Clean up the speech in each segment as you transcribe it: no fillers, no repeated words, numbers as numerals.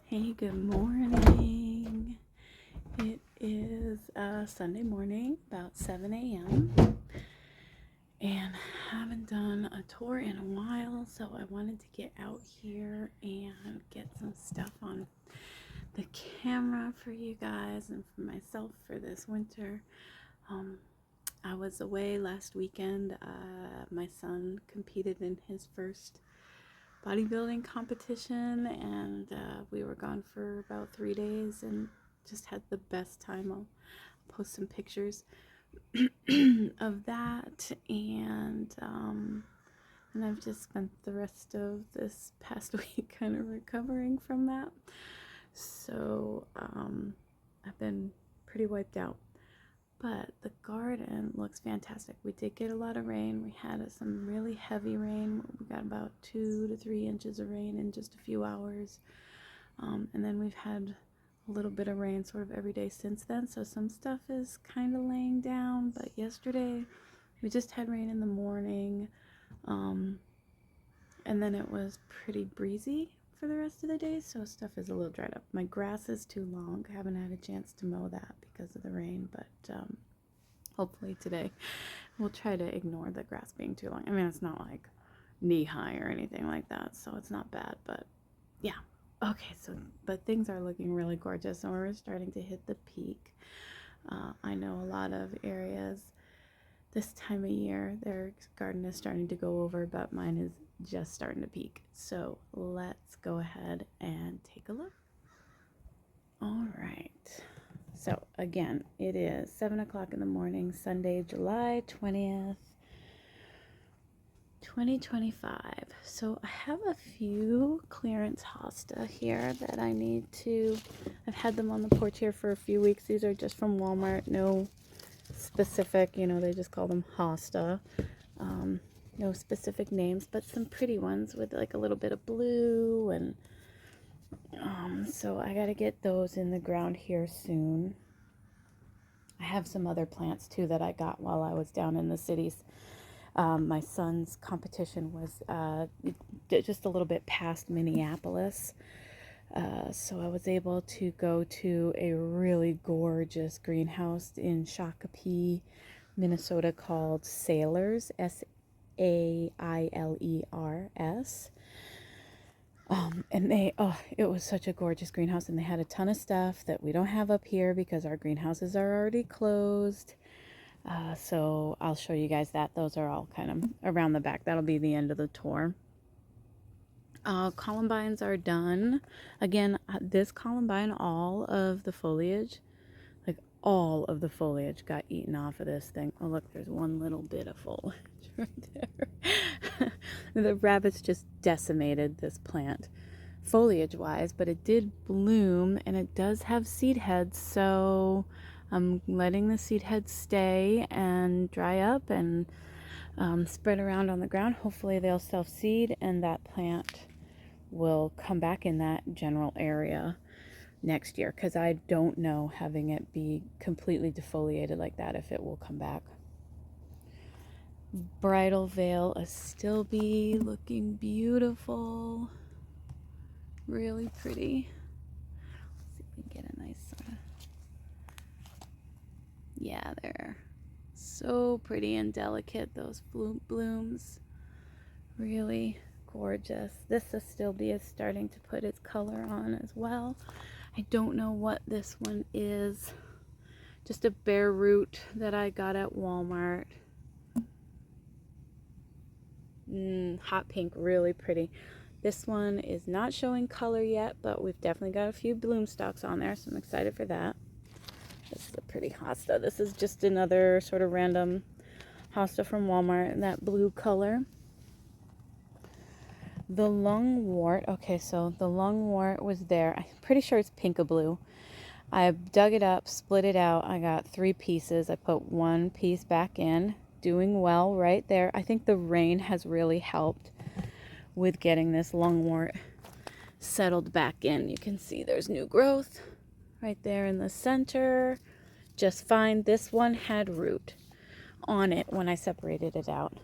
Hey, good morning. It is Sunday morning, about 7 a.m. And I haven't done a tour in a while, so I wanted to get out here and get some stuff on the camera for you guys and for myself for this winter. I was away last weekend. My son competed in his first bodybuilding competition, and we were gone for about 3 days and just had the best time. I'll post some pictures of that, and I've just spent the rest of this past week kind of recovering from that. So I've been pretty wiped out. But the garden looks fantastic. We did get a lot of rain. We had some really heavy rain. We got about 2 to 3 inches of rain in just a few hours. And then we've had a little bit of rain sort of every day since then. So some stuff is kind of laying down. But yesterday we just had rain in the morning. And then it was pretty breezy for the rest of the day. So stuff is a little dried up. My grass is too long. I haven't had a chance to mow that because of the rain. But hopefully today we'll try to ignore the grass being too long. I mean, it's not like knee high or anything like that, so it's not bad, but yeah. Okay, so but things are looking really gorgeous, and we're starting to hit the peak. I know a lot of areas this time of year their garden is starting to go over, but mine is just starting to peak. So let's go ahead and take a look. All right. So again, it is 7 o'clock in the morning, Sunday, July 20th, 2025. So I have a few clearance hosta here that I need to, I've had them on the porch here for a few weeks. These are just from Walmart, no specific, they just call them hosta. No specific names, but some pretty ones with like a little bit of blue, and so I got to get those in the ground here soon. I have some other plants too that I got while I was down in the cities. My son's competition was just a little bit past Minneapolis. So I was able to go to a really gorgeous greenhouse in Shakopee, Minnesota called Sailors, Sailers. And it was such a gorgeous greenhouse, and they had a ton of stuff that we don't have up here because our greenhouses are already closed. So I'll show you guys that. Those are all kind of around the back. That'll be the end of the tour. Columbines are done. Again, this columbine, all of the foliage got eaten off of this thing. Oh, look, there's one little bit of foliage right there. The rabbits just decimated this plant foliage-wise, but it did bloom, and it does have seed heads, so I'm letting the seed heads stay and dry up and spread around on the ground. Hopefully they'll self-seed, and that plant will come back in that general area next year, because I don't know, having it be completely defoliated like that, if it will come back. Bridal veil astilbe, looking beautiful, really pretty. Let's see if we can get a nice sort of, yeah, they're so pretty and delicate, those blooms, really gorgeous. This astilbe is starting to put its color on as well. I don't know what this one is. Just a bare root that I got at Walmart. Hot pink, really pretty. This one is not showing color yet, but we've definitely got a few bloom stalks on there, so I'm excited for that. This is a pretty hosta. This is just another sort of random hosta from Walmart in that blue color. The lungwort, okay, so the lungwort was there. I'm pretty sure it's pinkaboo. I dug it up, split it out. I got 3 pieces. I put 1 piece back in. Doing well right there. I think the rain has really helped with getting this lungwort settled back in. You can see there's new growth right there in the center. Just fine. This one had root on it when I separated it out.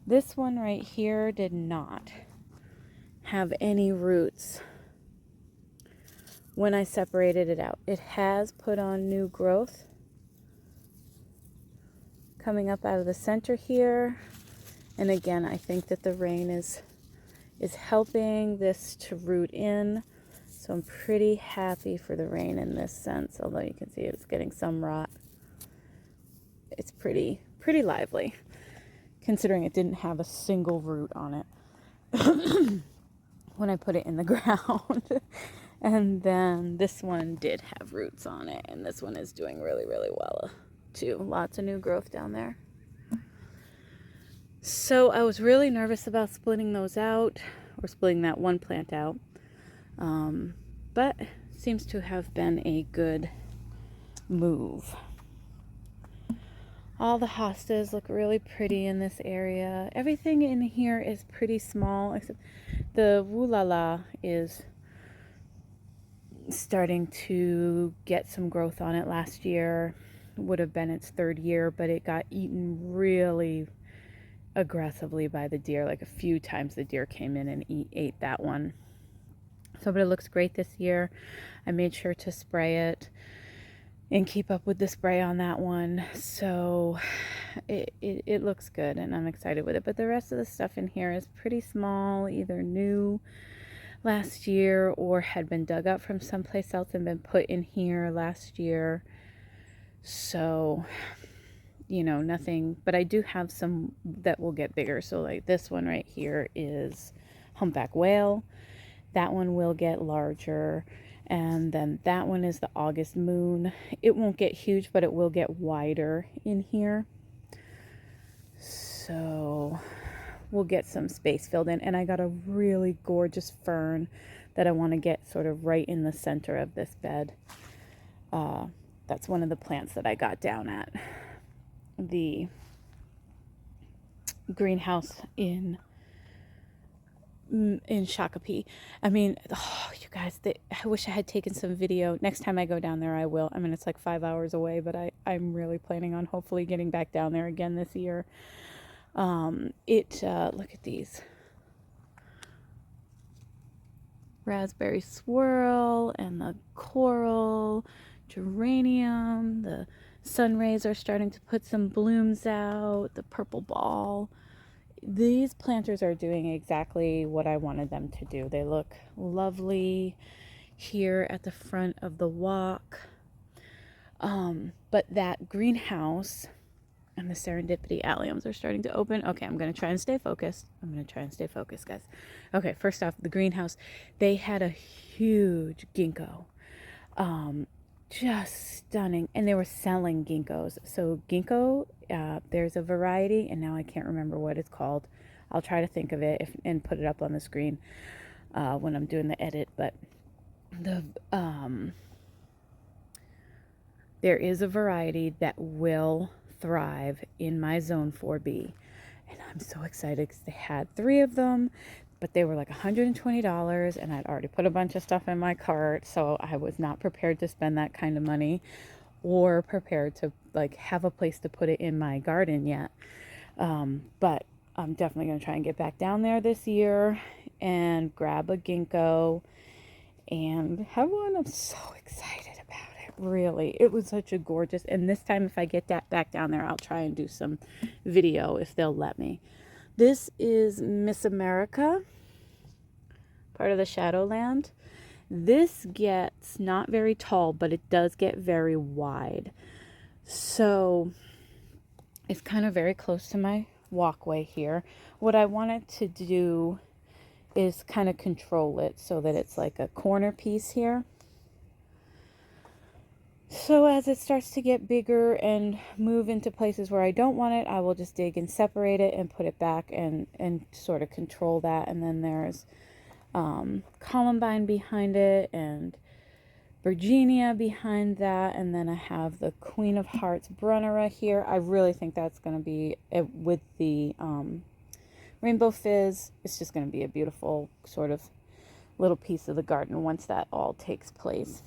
This one right here did not have any roots when I separated it out. It has put on new growth coming up out of the center here. And again, I think that the rain is helping this to root in. So I'm pretty happy for the rain in this sense, although you can see it's getting some rot. It's pretty lively, considering it didn't have a single root on it when I put it in the ground. And then this one did have roots on it, and this one is doing really, really well too. Lots of new growth down there. So I was really nervous about splitting those out, or splitting that one plant out, but seems to have been a good move. All the hostas look really pretty in this area. Everything in here is pretty small, except the Woolala is starting to get some growth on it. Last year would have been its third year, but it got eaten really aggressively by the deer. Like a few times the deer came in and ate that one. So, but it looks great this year. I made sure to spray it and keep up with the spray on that one. So it looks good, and I'm excited with it. But the rest of the stuff in here is pretty small, either new last year or had been dug up from someplace else and been put in here last year. So, you know, nothing, but I do have some that will get bigger. So like this one right here is humpback whale. That one will get larger. And then that one is the August moon. It won't get huge, but it will get wider in here. So we'll get some space filled in. And I got a really gorgeous fern that I want to get sort of right in the center of this bed. That's one of the plants that I got down at the greenhouse in Shakopee. I mean, oh, you guys, I wish I had taken some video. Next time I go down there, I will. I mean, it's like 5 hours away, but I'm really planning on hopefully getting back down there again this year. Look at these. Raspberry swirl and the coral geranium. The sun rays are starting to put some blooms out. The purple ball. These planters are doing exactly what I wanted them to do. They look lovely here at the front of the walk. But that greenhouse and the serendipity alliums are starting to open. Okay, I'm going to try and stay focused. Guys. Okay, first off, the greenhouse, they had a huge ginkgo. Just stunning. And they were selling ginkgos. So ginkgo, there's a variety, and now I can't remember what it's called. I'll try to think of it and put it up on the screen when I'm doing the edit. But there is a variety that will thrive in my zone 4B. And I'm so excited because they had 3 of them, but they were like $120, and I'd already put a bunch of stuff in my cart, so I was not prepared to spend that kind of money or prepared to like have a place to put it in my garden yet. But I'm definitely going to try and get back down there this year and grab a ginkgo and have one. I'm so excited about it. Really, it was such a gorgeous, and this time if I get back down there, I'll try and do some video if they'll let me. This is Miss America, part of the Shadowland. This gets not very tall, but it does get very wide. So it's kind of very close to my walkway here. What I wanted to do is kind of control it so that it's like a corner piece here. So as it starts to get bigger and move into places where I don't want it, I will just dig and separate it and put it back and sort of control that. And then there's columbine behind it and Virginia behind that. And then I have the Queen of Hearts Brunnera here. I really think that's going to be, with the Rainbow Fizz, it's just going to be a beautiful sort of little piece of the garden once that all takes place.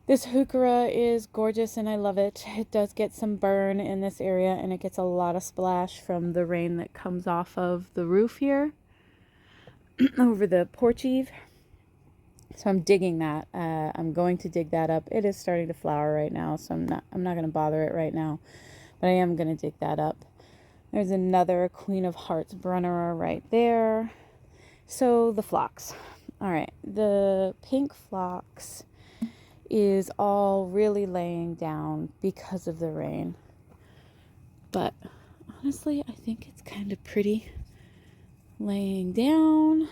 This heuchera is gorgeous and I love it. It does get some burn in this area, and it gets a lot of splash from the rain that comes off of the roof here over the porch eave. So I'm digging that. I'm going to dig that up. It is starting to flower right now, so I'm not going to bother it right now, but I am going to dig that up. There's another Queen of Hearts Brunnera right there. So the phlox. All right, the pink phlox is all really laying down because of the rain. But honestly, I think it's kind of pretty laying down.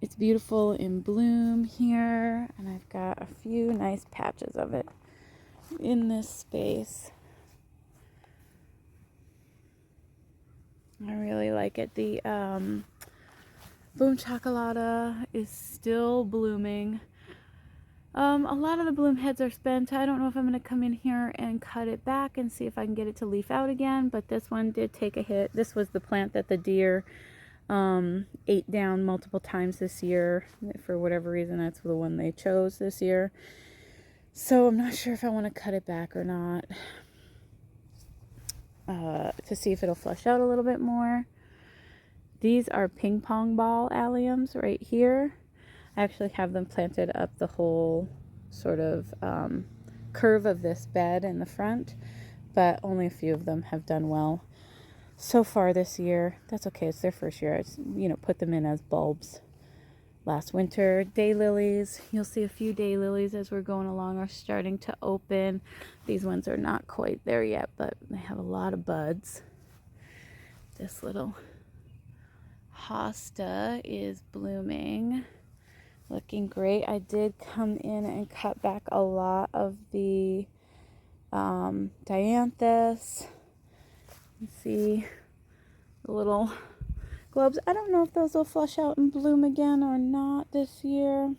It's beautiful in bloom here, and I've got a few nice patches of it in this space. I really like it. The Bloom Chocolata is still blooming. A lot of the bloom heads are spent. I don't know if I'm going to come in here and cut it back and see if I can get it to leaf out again, but this one did take a hit. This was the plant that the deer ate down multiple times this year. For whatever reason, that's the one they chose this year. So I'm not sure if I want to cut it back or not, to see if it'll flush out a little bit more. These are ping pong ball alliums right here. I actually have them planted up the whole sort of curve of this bed in the front, but only a few of them have done well so far this year. That's okay, it's their first year. I put them in as bulbs. Last winter, daylilies. You'll see a few daylilies as we're going along are starting to open. These ones are not quite there yet, but they have a lot of buds. This little hosta is blooming, looking great. I did come in and cut back a lot of the dianthus. You see the little globes. I don't know if those will flush out and bloom again or not this year.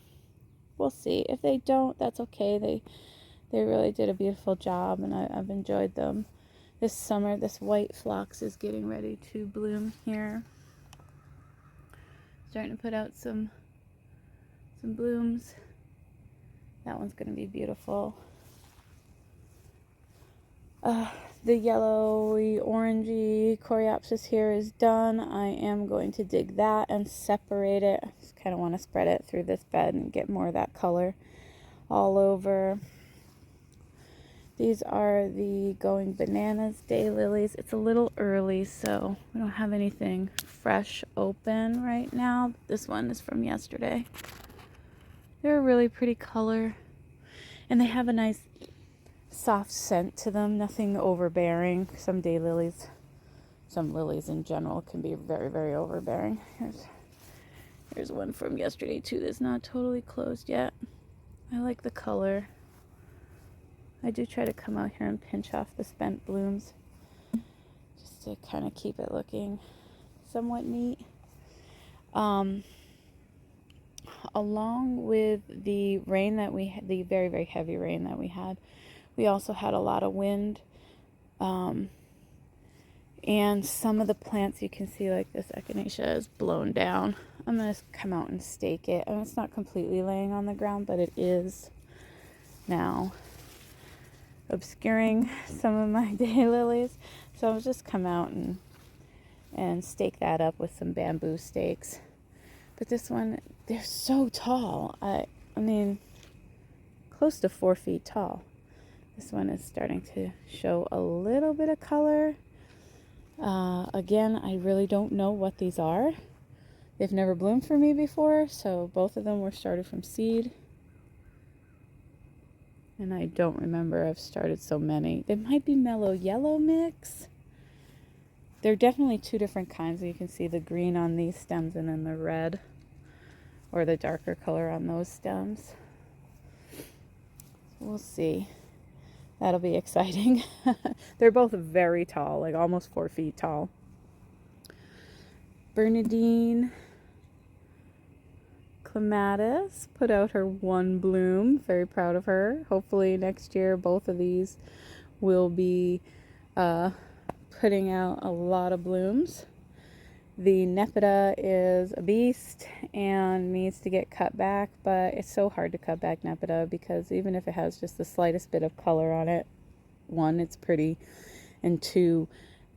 We'll see. If they don't, that's okay. They really did a beautiful job, and I've enjoyed them. This summer, this white phlox is getting ready to bloom here. Starting to put out some blooms. That one's going to be beautiful. The yellowy, orangey coreopsis here is done. I am going to dig that and separate it. I just kind of want to spread it through this bed and get more of that color all over. These are the Going Bananas daylilies. It's a little early, so we don't have anything fresh open right now. This one is from yesterday. They're a really pretty color, and they have a nice soft scent to them, nothing overbearing. Some daylilies, some lilies in general can be very, very overbearing. Here's one from yesterday too that's not totally closed yet. I like the color. I do try to come out here and pinch off the spent blooms just to kind of keep it looking somewhat neat. Along with the rain that we had, the very, very heavy rain that we had, we also had a lot of wind. And some of the plants you can see, like this echinacea, is blown down. I'm going to come out and stake it. And it's not completely laying on the ground, but it is now obscuring some of my daylilies. So I'll just come out and stake that up with some bamboo stakes. But this one, they're so tall. I mean, close to 4 feet tall. This one is starting to show a little bit of color. Again, I really don't know what these are. They've never bloomed for me before, so both of them were started from seed. And I don't remember I've started so many. They might be mellow yellow mix. They're definitely two different kinds. You can see the green on these stems and then the red or the darker color on those stems. We'll see. That'll be exciting. They're both very tall, like almost 4 feet tall. Bernardine Clematis put out her one bloom. Very proud of her. Hopefully next year both of these will be putting out a lot of blooms. The Nepeta is a beast and needs to get cut back, but it's so hard to cut back Nepeta because even if it has just the slightest bit of color on it, one, it's pretty, and two,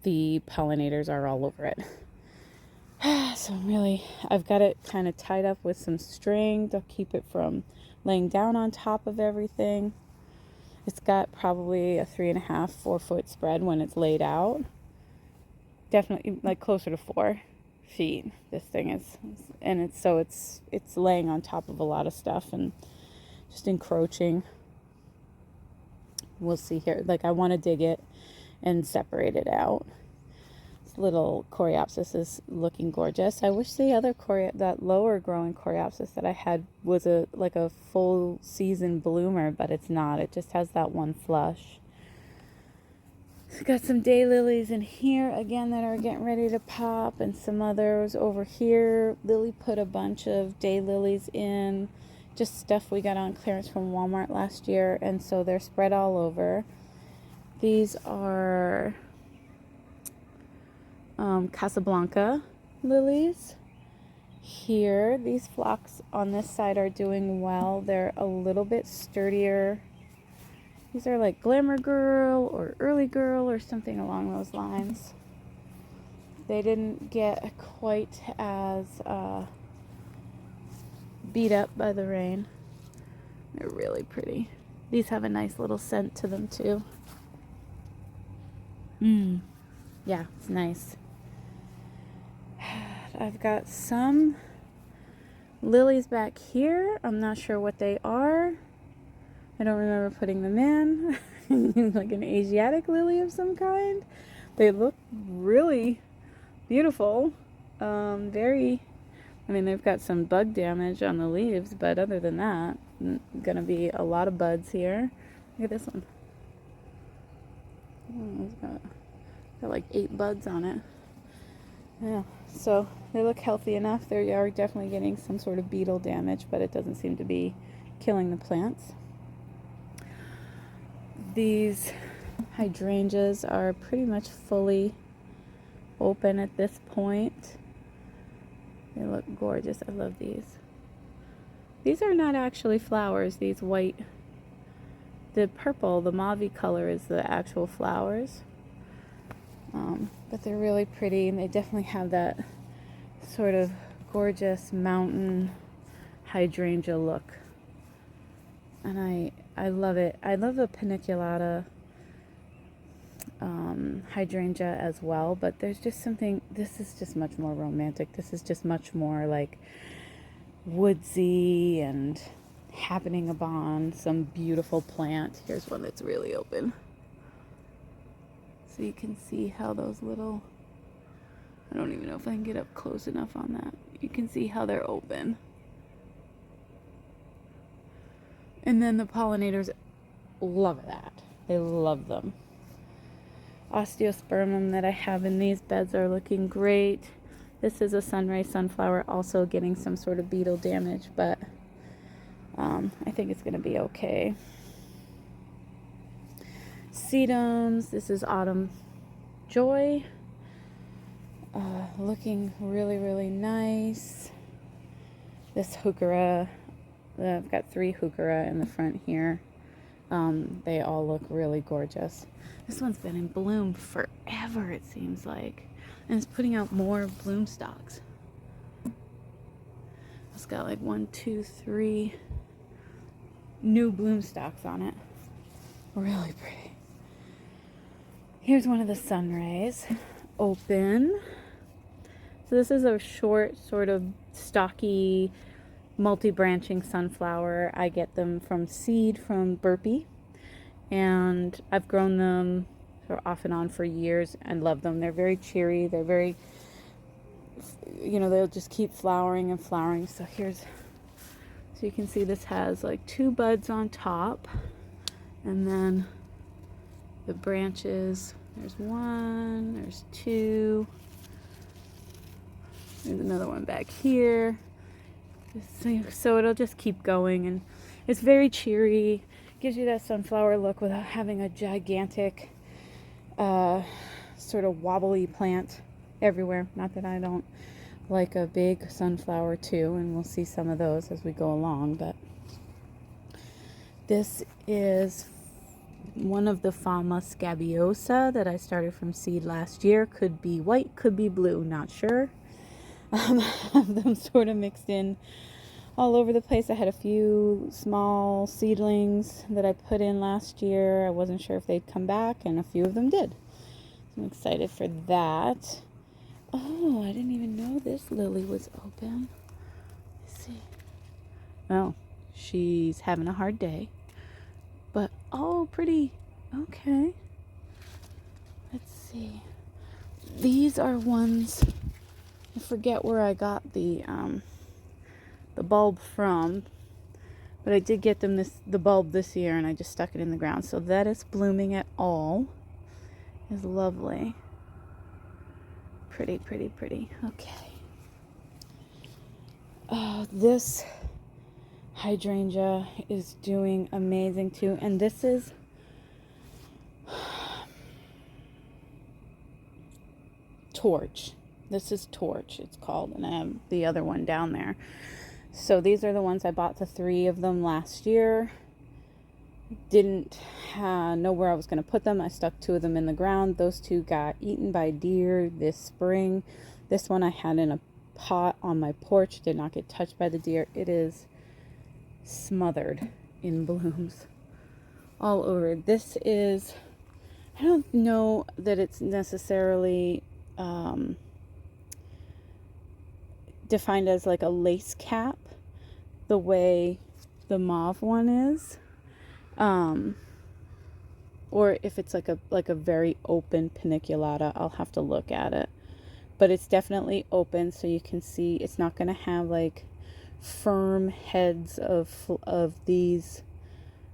the pollinators are all over it. So I've got it kind of tied up with some string to keep it from laying down on top of everything. It's got probably a 3.5, 4 foot spread when it's laid out. Definitely like closer to 4 feet. This thing is, and it's laying on top of a lot of stuff and just encroaching. We'll see here. Like I want to dig it and separate it out. This little coreopsis is looking gorgeous. I wish the other that lower growing coreopsis that I had was a full season bloomer, but it's not. It just has that one flush. Got some daylilies in here again that are getting ready to pop, and some others over here. Lily put a bunch of daylilies in, just stuff we got on clearance from Walmart last year, and so they're spread all over. These are Casablanca lilies. Here, these phlox on this side are doing well. They're a little bit sturdier. These are like Glamour Girl or Early Girl or something along those lines. They didn't get quite as beat up by the rain. They're really pretty. These have a nice little scent to them too. Yeah, it's nice. I've got some lilies back here. I'm not sure what they are. I don't remember putting them in. Like an Asiatic lily of some kind. They look really beautiful. They've got some bug damage on the leaves, but other than that, gonna be a lot of buds here. Look at this one. Oh, it's got like 8 buds on it. Yeah, so they look healthy enough. They are definitely getting some sort of beetle damage, but it doesn't seem to be killing the plants. These hydrangeas are pretty much fully open at this point. They look gorgeous. I love these. These are not actually flowers, these white. The purple, the mauve color is the actual flowers. But they're really pretty, and they definitely have that sort of gorgeous mountain hydrangea look. And I love it. I love the paniculata hydrangea as well, but there's just something, this is just much more romantic. This is just much more like woodsy and happening upon some beautiful plant. Here's one that's really open. So you can see how those little, I don't even know if I can get up close enough on that. You can see how they're open. And then the pollinators love that. They love them. Osteospermum that I have in these beds are looking great. This is a sunray sunflower, also getting some sort of beetle damage, but I think it's going to be okay. Sedums, this is Autumn Joy. Looking really, really nice. This heuchera, I've got 3 heuchera in the front here. They all look really gorgeous. This one's been in bloom forever, it seems like. And it's putting out more bloom stalks. It's got like 1, 2, 3 new bloom stalks on it. Really pretty. Here's one of the sunrays. Open. So this is a short, sort of stocky, multi-branching sunflower. I get them from seed from Burpee, and I've grown them sort of off and on for years and love them. They're very cheery. They're very, they'll just keep flowering and flowering. So you can see this has like 2 buds on top, and then the branches, there's 1, there's 2, there's another one back here. So it'll just keep going, and it's very cheery. Gives you that sunflower look without having a gigantic sort of wobbly plant everywhere. Not that I don't like a big sunflower too, and we'll see some of those as we go along, but this is one of the Fama scabiosa that I started from seed last year. Could be white, could be blue, not sure. have them sort of mixed in all over the place. I had a few small seedlings that I put in last year. I wasn't sure if they'd come back, and a few of them did. I'm excited for that. Oh, I didn't even know this lily was open. Let's see. Oh, she's having a hard day. But, oh, pretty. Okay. Let's see. These are ones, I forget where I got the bulb from, but I did get them the bulb this year, and I just stuck it in the ground. So that is blooming at all. Is lovely. Pretty, pretty, pretty. Okay. This hydrangea is doing amazing too, and this is Torch. This is Torch, it's called, and I have the other one down there. So these are the ones I bought, the 3 of them last year. Didn't know where I was going to put them. I stuck 2 of them in the ground. Those 2 got eaten by deer this spring. This one I had in a pot on my porch, did not get touched by the deer. It is smothered in blooms all over. This is, I don't know that it's necessarily defined as like a lace cap the way the mauve one is, or if it's like a very open paniculata. I'll have to look at it, but it's definitely open, so you can see it's not going to have like firm heads of these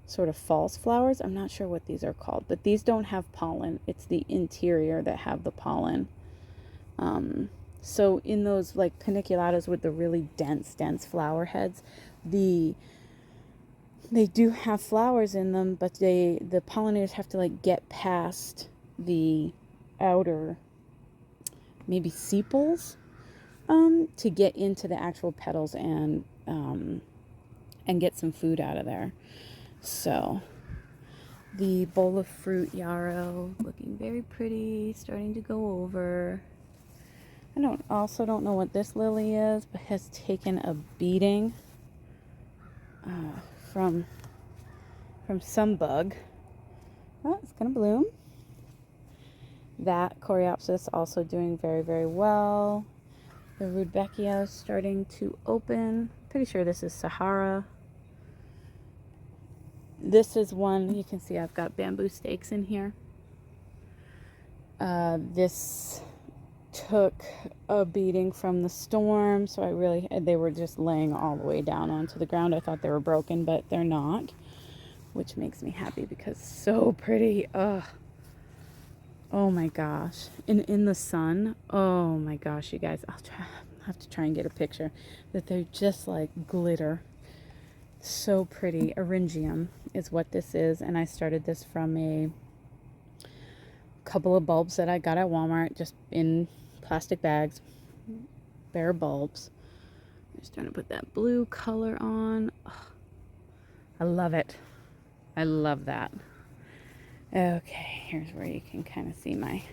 sort of false flowers. I'm not sure what these are called, but these don't have pollen. It's the interior that have the pollen. So in those like paniculatas with the really dense flower heads, they do have flowers in them, but the pollinators have to like get past the outer maybe sepals to get into the actual petals and get some food out of there. So the bowl of fruit yarrow looking very pretty, starting to go over. I don't know what this lily is, but has taken a beating from some bug. Oh, it's gonna bloom. That Coreopsis also doing very, very well. The Rudbeckia is starting to open. Pretty sure this is Sahara. This is one, you can see I've got bamboo stakes in here. This took a beating from the storm, so they were just laying all the way down onto the ground. I thought they were broken, but they're not, which makes me happy because so pretty. Ugh. Oh my gosh. In the sun, oh my gosh, you guys, I'll have to try and get a picture, that they're just like glitter. So pretty. Eryngium is what this is, and I started this from a couple of bulbs that I got at Walmart, just in plastic bags, bare bulbs. I'm just trying to put that blue color on. Oh, I love it. I love that. Okay, here's where you can kind of see my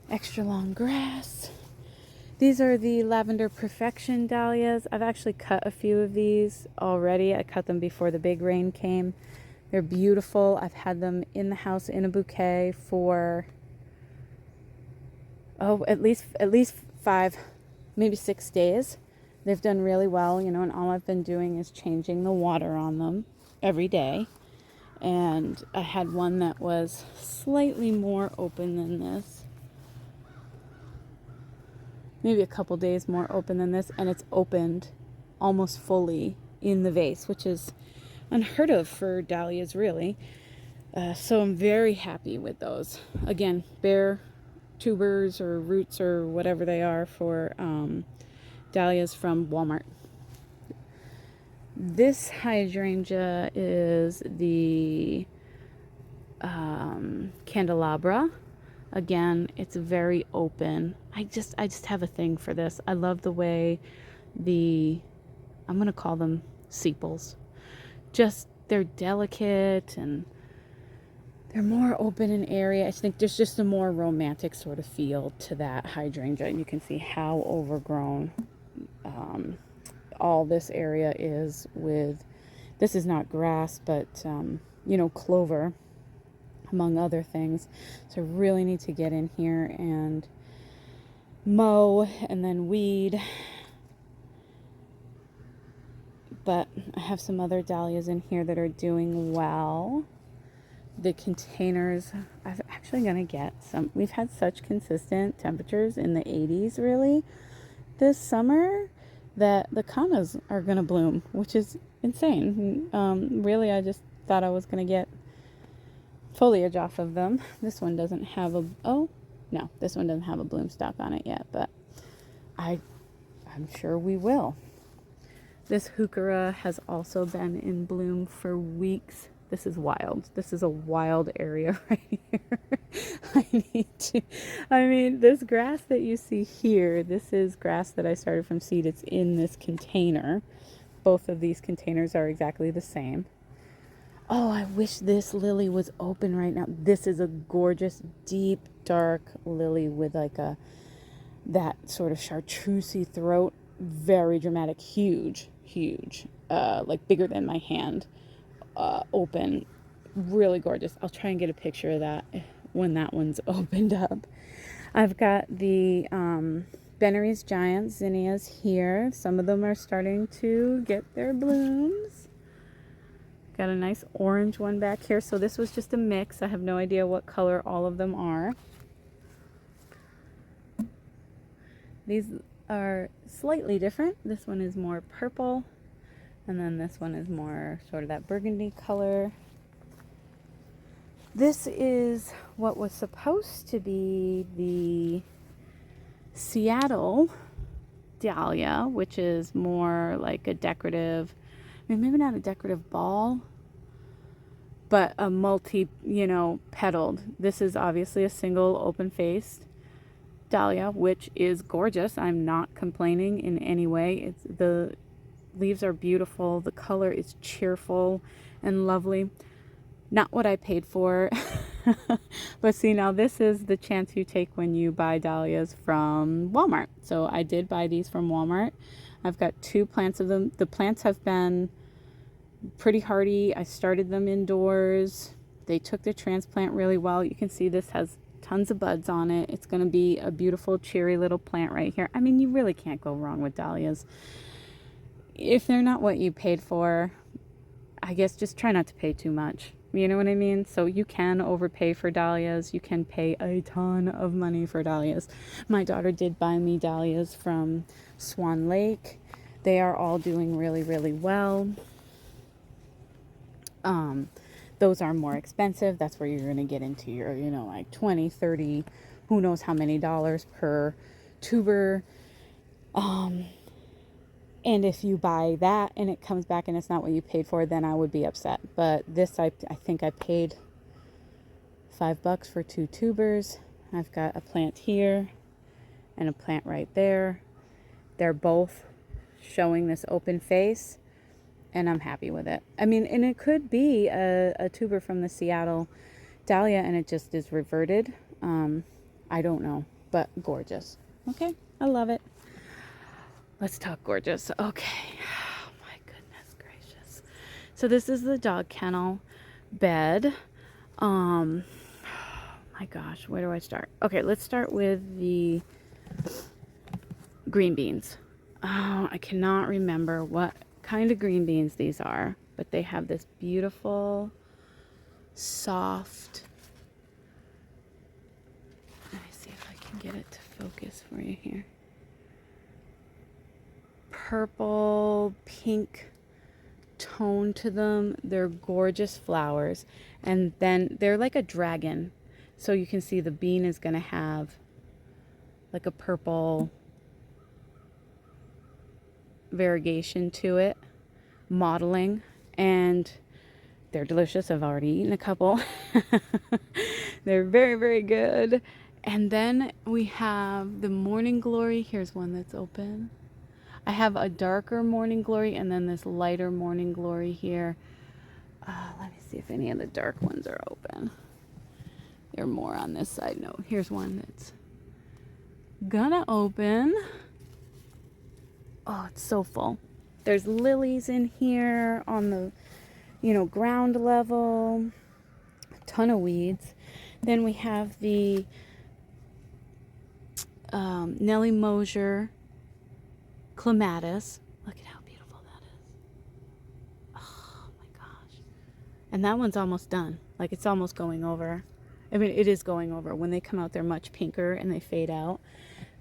extra long grass. These are the Lavender Perfection dahlias. I've actually cut a few of these already. I cut them before the big rain came. They're beautiful. I've had them in the house in a bouquet for at least 5, maybe 6 days. They've done really well, and all I've been doing is changing the water on them every day. And I had one that was slightly more open than this. Maybe a couple days more open than this, and it's opened almost fully in the vase, which is unheard of for dahlias, really. So I'm very happy with those. Again, bare tubers or roots or whatever they are for dahlias from Walmart. This hydrangea is the candelabra. Again, it's very open. I just have a thing for this. I love the way I'm going to call them sepals. Just, they're delicate and they're more open in area. I think there's just a more romantic sort of feel to that hydrangea. You can see how overgrown all this area is with, this is not grass, but you know, clover, among other things. So I really need to get in here and mow and then weed. But I have some other dahlias in here that are doing well. The containers, I'm actually going to get some. We've had such consistent temperatures in the 80s really this summer that the cannas are going to bloom, which is insane. Really, I just thought I was going to get foliage off of them. This one doesn't have a, oh, no, this one doesn't have a bloom stalk on it yet, but I'm sure we will. This heuchera has also been in bloom for weeks. This is wild. This is a wild area right here. I mean, this grass that you see here, this is grass that I started from seed. It's in this container. Both of these containers are exactly the same. Oh, I wish this lily was open right now. This is a gorgeous, deep, dark lily with like that sort of chartreusey throat. Very dramatic, huge, like bigger than my hand, open, really gorgeous. I'll try and get a picture of that when that one's opened up. I've got the Benary's giant zinnias here. Some of them are starting to get their blooms. Got a nice orange one back here. So this was just a mix. I have no idea what color all of them are. These are slightly different. This one is more purple, and then this one is more sort of that burgundy color. This is what was supposed to be the Seattle dahlia, which is more like a decorative, I mean, maybe not a decorative ball, but a multi, you know, petaled. This is obviously a single open-faced dahlia, which is gorgeous. I'm not complaining in any way. The leaves are beautiful. The color is cheerful and lovely. Not what I paid for. But see, now this is the chance you take when you buy dahlias from Walmart. So I did buy these from Walmart. I've got 2 plants of them. The plants have been pretty hardy. I started them indoors. They took the transplant really well. You can see this has tons of buds on it. It's going to be a beautiful, cheery little plant right here. I mean, you really can't go wrong with dahlias. If they're not what you paid for, I guess just try not to pay too much. You know what I mean? So you can overpay for dahlias. You can pay a ton of money for dahlias. My daughter did buy me dahlias from Swan Lake. They are all doing really, really well. Those are more expensive. That's where you're going to get into your, you know, like 20, 30, who knows how many dollars per tuber. And if you buy that and it comes back and it's not what you paid for, then I would be upset. But this, I think I paid $5 for 2 tubers. I've got a plant here and a plant right there. They're both showing this open face, and I'm happy with it. I mean, and it could be a tuber from the Seattle dahlia and it just is reverted. I don't know, but gorgeous. Okay, I love it. Let's talk gorgeous. Okay. Oh my goodness gracious. So this is the dog kennel bed. Oh my gosh, where do I start? Okay, let's start with the green beans. Oh, I cannot remember what kind of green beans these are, but they have this beautiful, soft, let me see if I can get it to focus for you here. Purple, pink tone to them. They're gorgeous flowers. And then they're like a dragon. So you can see the bean is going to have like a purple variegation to it, modeling, and they're delicious. I've already eaten a couple. They're very, very good. And then we have the Morning Glory. Here's one that's open. I have a darker Morning Glory and then this lighter Morning Glory here. Let me see if any of the dark ones are open. There are more on this side. No, here's one that's gonna open. Oh, it's so full. There's lilies in here on the, ground level. A ton of weeds. Then we have the Nellie Mosier clematis. Look at how beautiful that is. Oh my gosh. And that one's almost done. Like, it's almost going over. I mean, it is going over. When they come out, they're much pinker and they fade out.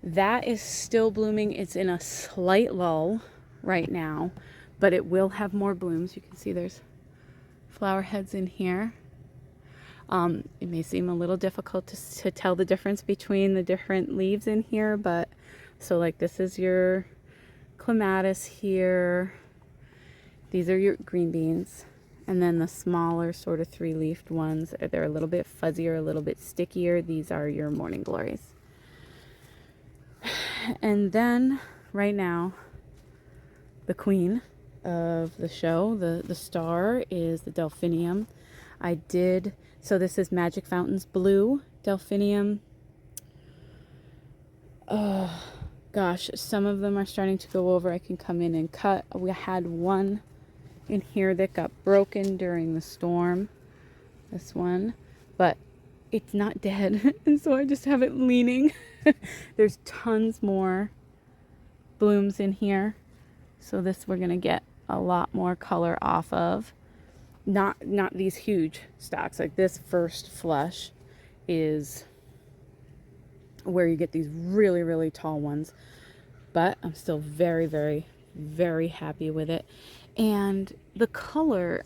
That is still blooming. It's in a slight lull right now, but it will have more blooms. You can see there's flower heads in here. It may seem a little difficult to tell the difference between the different leaves in here, but so like this is your clematis here. These are your green beans. And then the smaller sort of three-leafed ones, they're a little bit fuzzier, a little bit stickier. These are your morning glories. And then right now, the queen of the show, the star, is the delphinium. So this is Magic Fountains Blue Delphinium. Oh gosh, some of them are starting to go over. I can come in and cut. We had one in here that got broken during the storm, this one, but it's not dead. And so I just have it leaning. There's tons more blooms in here. So this we're gonna get a lot more color off of. Not these huge stalks. Like this first flush is where you get these really, really tall ones. But I'm still very, very, very happy with it. And the color,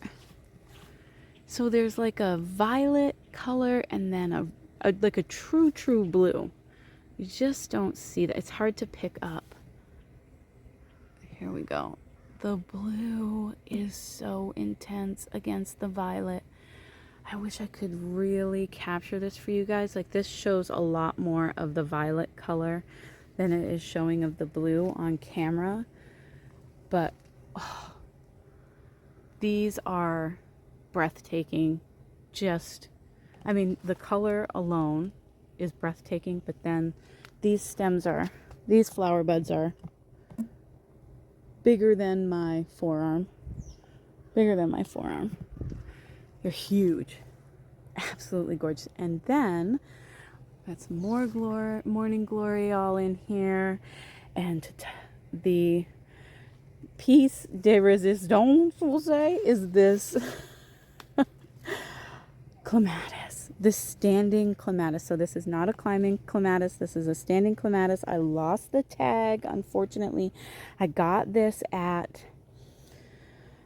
so there's like a violet color and then like a true blue. You just don't see that. It's hard to pick up. Here we go. The blue is so intense against the violet. I wish I could really capture this for you guys. Like, this shows a lot more of the violet color than it is showing of the blue on camera. But oh, these are breathtaking. I mean, the color alone is breathtaking, but then these flower buds are bigger than my forearm. They're huge. Absolutely gorgeous. And then that's more morning glory all in here. And the piece de resistance, we'll say, is this clematis. This standing clematis. So this is not a climbing clematis. This is a standing clematis. I lost the tag, unfortunately. I got this at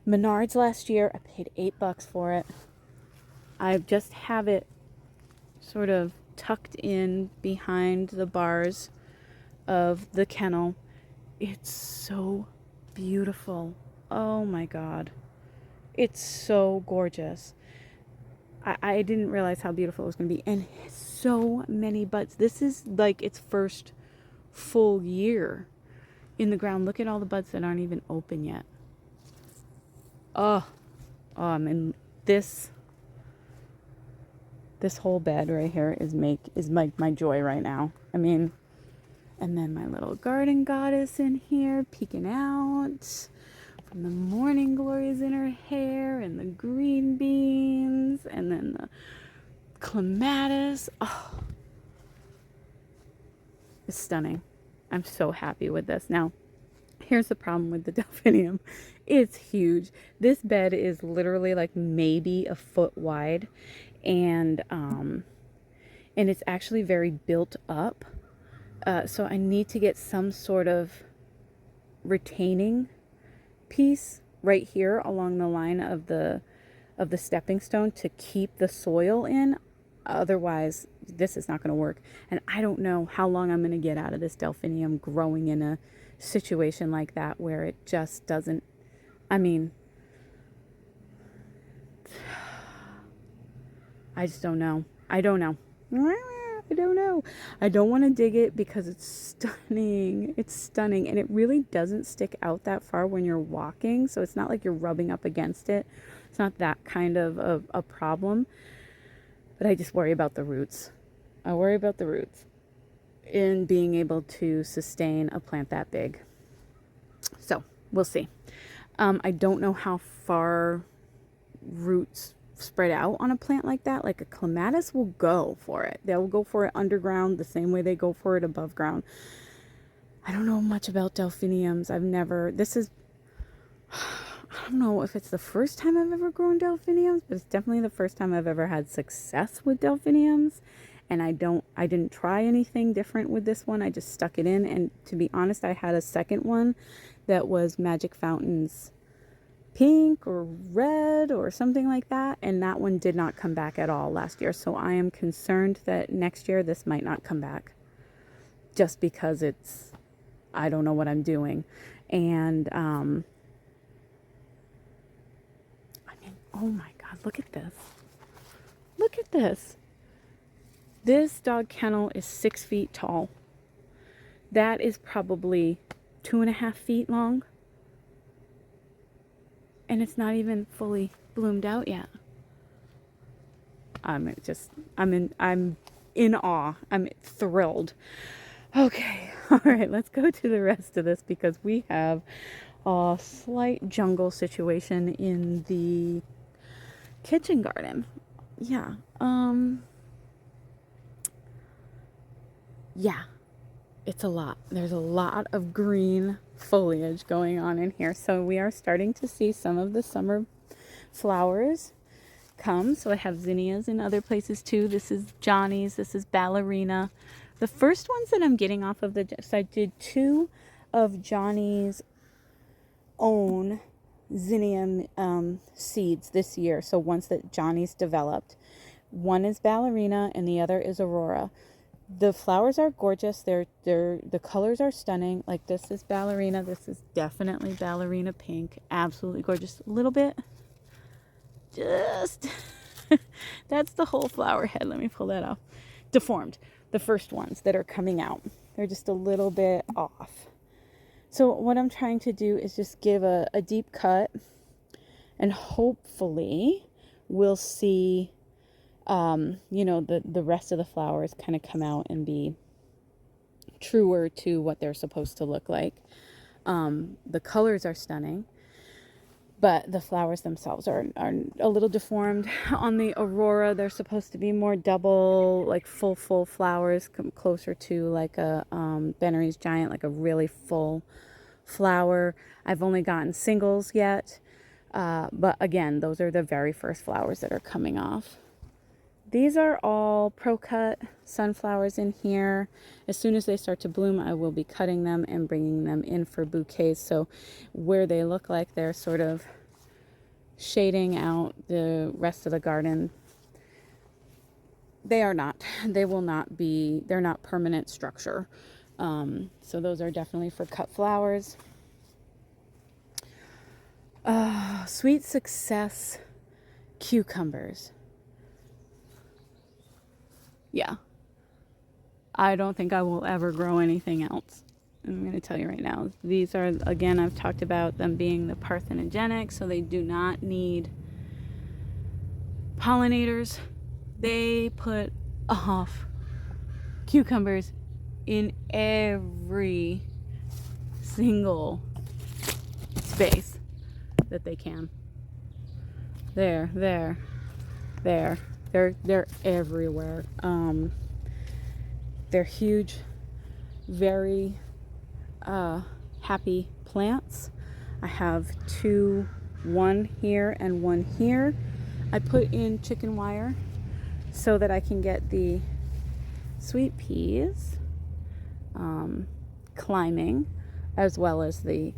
Menards last year. I paid $8 for it. I just have it sort of tucked in behind the bars of the kennel. It's so beautiful. Oh my God. It's so gorgeous. I didn't realize how beautiful it was going to be. And so many buds. This is like its first full year in the ground. Look at all the buds that aren't even open yet. I mean, this whole bed right here is my joy right now. I mean, and then my little garden goddess in here peeking out. And the morning glories in her hair, and the green beans, and then the clematis. Oh, it's stunning. I'm so happy with this. Now, here's the problem with the delphinium. It's huge. This bed is literally like maybe a foot wide, and it's actually very built up. So I need to get some sort of retaining piece right here along the line of the stepping stone to keep the soil in. Otherwise, this is not going to work. And I don't know how long I'm going to get out of this delphinium growing in a situation like that where it just doesn't. I mean, I just don't know. I don't know. I don't want to dig it because it's stunning. It's stunning. And it really doesn't stick out that far when you're walking. So it's not like you're rubbing up against it. It's not that kind of a problem. But I just worry about the roots. I worry about the roots in being able to sustain a plant that big. So we'll see. I don't know how far roots spread out on a plant like that. Like a clematis will go for it. They'll go for it underground the same way they go for it above ground. I don't know much about delphiniums. I don't know if it's the first time I've ever grown delphiniums, but it's definitely the first time I've ever had success with delphiniums. And I didn't try anything different with this one. I just stuck it in. And to be honest, I had a second one that was Magic Fountains pink or red or something like that. And that one did not come back at all last year. So I am concerned that next year this might not come back. Just because I don't know what I'm doing. And, oh my God, look at this. Look at this. This dog kennel is 6 feet tall. That is probably 2.5 feet long. And it's not even fully bloomed out yet. I'm in awe. I'm thrilled. Okay, all right, let's go to the rest of this because we have a slight jungle situation in the kitchen garden. Yeah, it's a lot. There's a lot of green foliage going on in here. So we are starting to see some of the summer flowers come. So I have zinnias in other places too. This is Johnny's. This is Ballerina. The first ones that I'm getting off of so I did 2 of Johnny's own zinnia seeds this year. So ones that Johnny's developed. One is Ballerina and the other is Aurora. The flowers are gorgeous. The colors are stunning. Like this is Ballerina. This is definitely Ballerina pink. Absolutely gorgeous. A little bit. Just that's the whole flower head. Let me pull that off. Deformed. The first ones that are coming out. They're just a little bit off. So what I'm trying to do is just give a deep cut and hopefully we'll see the rest of the flowers kind of come out and be truer to what they're supposed to look like. The colors are stunning, but the flowers themselves are a little deformed. On the Aurora, they're supposed to be more double, like full flowers, come closer to like a Bennery's Giant, like a really full flower. I've only gotten singles yet, but again, those are the very first flowers that are coming off. These are all Pro-Cut sunflowers in here. As soon as they start to bloom, I will be cutting them and bringing them in for bouquets. So where they look like they're sort of shading out the rest of the garden, they are not. They will not be, they're not permanent structure. So those are definitely for cut flowers. Sweet Success cucumbers. Yeah, I don't think I will ever grow anything else. I'm going to tell you right now. These are, again, I've talked about them being the parthenogenic, so they do not need pollinators. They put off cucumbers in every single space that they can. There. They're everywhere. They're huge, very happy plants. I have 2, one here and one here. I put in chicken wire so that I can get the sweet peas climbing, as well as the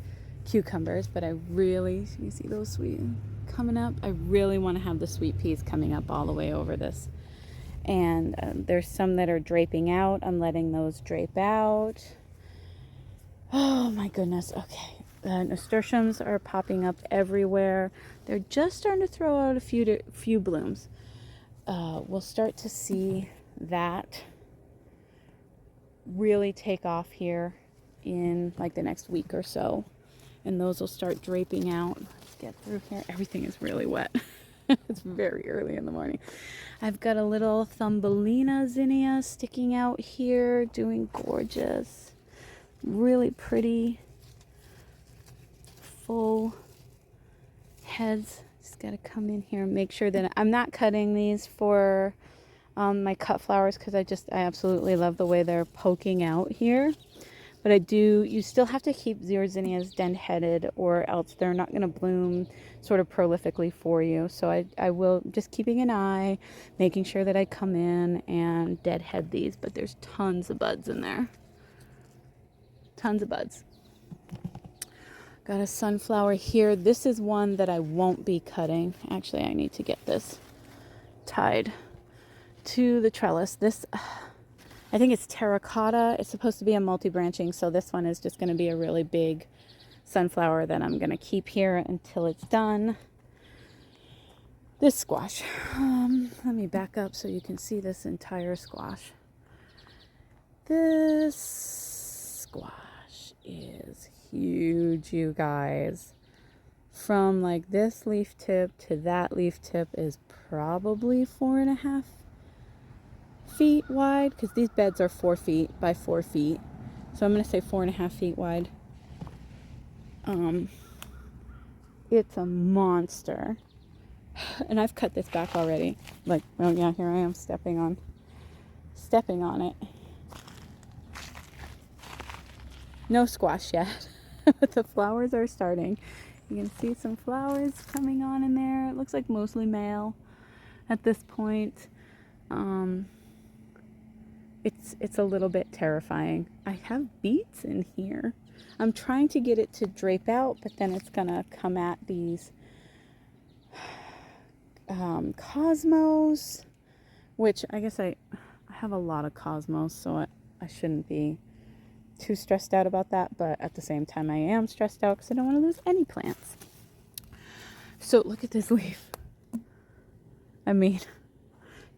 cucumbers. But I really, you see those sweet coming up? I really want to have the sweet peas coming up all the way over this. And there's some that are draping out. I'm letting those drape out. Oh my goodness. Okay. Nasturtiums are popping up everywhere. They're just starting to throw out a few blooms. We'll start to see that really take off here in like the next week or so. And those will start draping out. Let's get through here. Everything is really wet. It's very early in the morning. I've got a little Thumbelina zinnia sticking out here, doing gorgeous. Really pretty, full heads. Just got to come in here and make sure that I'm not cutting these for my cut flowers, because I absolutely love the way they're poking out here. But you still have to keep your zinnias dead-headed, or else they're not going to bloom sort of prolifically for you. So I will just keeping an eye, making sure that I come in and deadhead these. But there's tons of buds in there. Tons of buds. Got a sunflower here. This is one that I won't be cutting. Actually, I need to get this tied to the trellis. This, I think it's terracotta. It's supposed to be a multi-branching, so this one is just going to be a really big sunflower that I'm going to keep here until it's done. This squash. Let me back up so you can see this entire squash. This squash is huge, you guys. From like this leaf tip to that leaf tip is probably 4.5 feet wide, because these beds are 4 feet by 4 feet, so I'm going to say 4.5 feet wide. It's a monster, and I've cut this back already. Like, oh yeah, here I am stepping on it. No squash yet, but the flowers are starting. You can see some flowers coming on in there. It looks like mostly male at this point. It's a little bit terrifying. I have beets in here. I'm trying to get it to drape out, but then it's gonna come at these cosmos, which I guess I have a lot of cosmos, so I shouldn't be too stressed out about that, but at the same time I am stressed out because I don't want to lose any plants. So look at this leaf. I mean,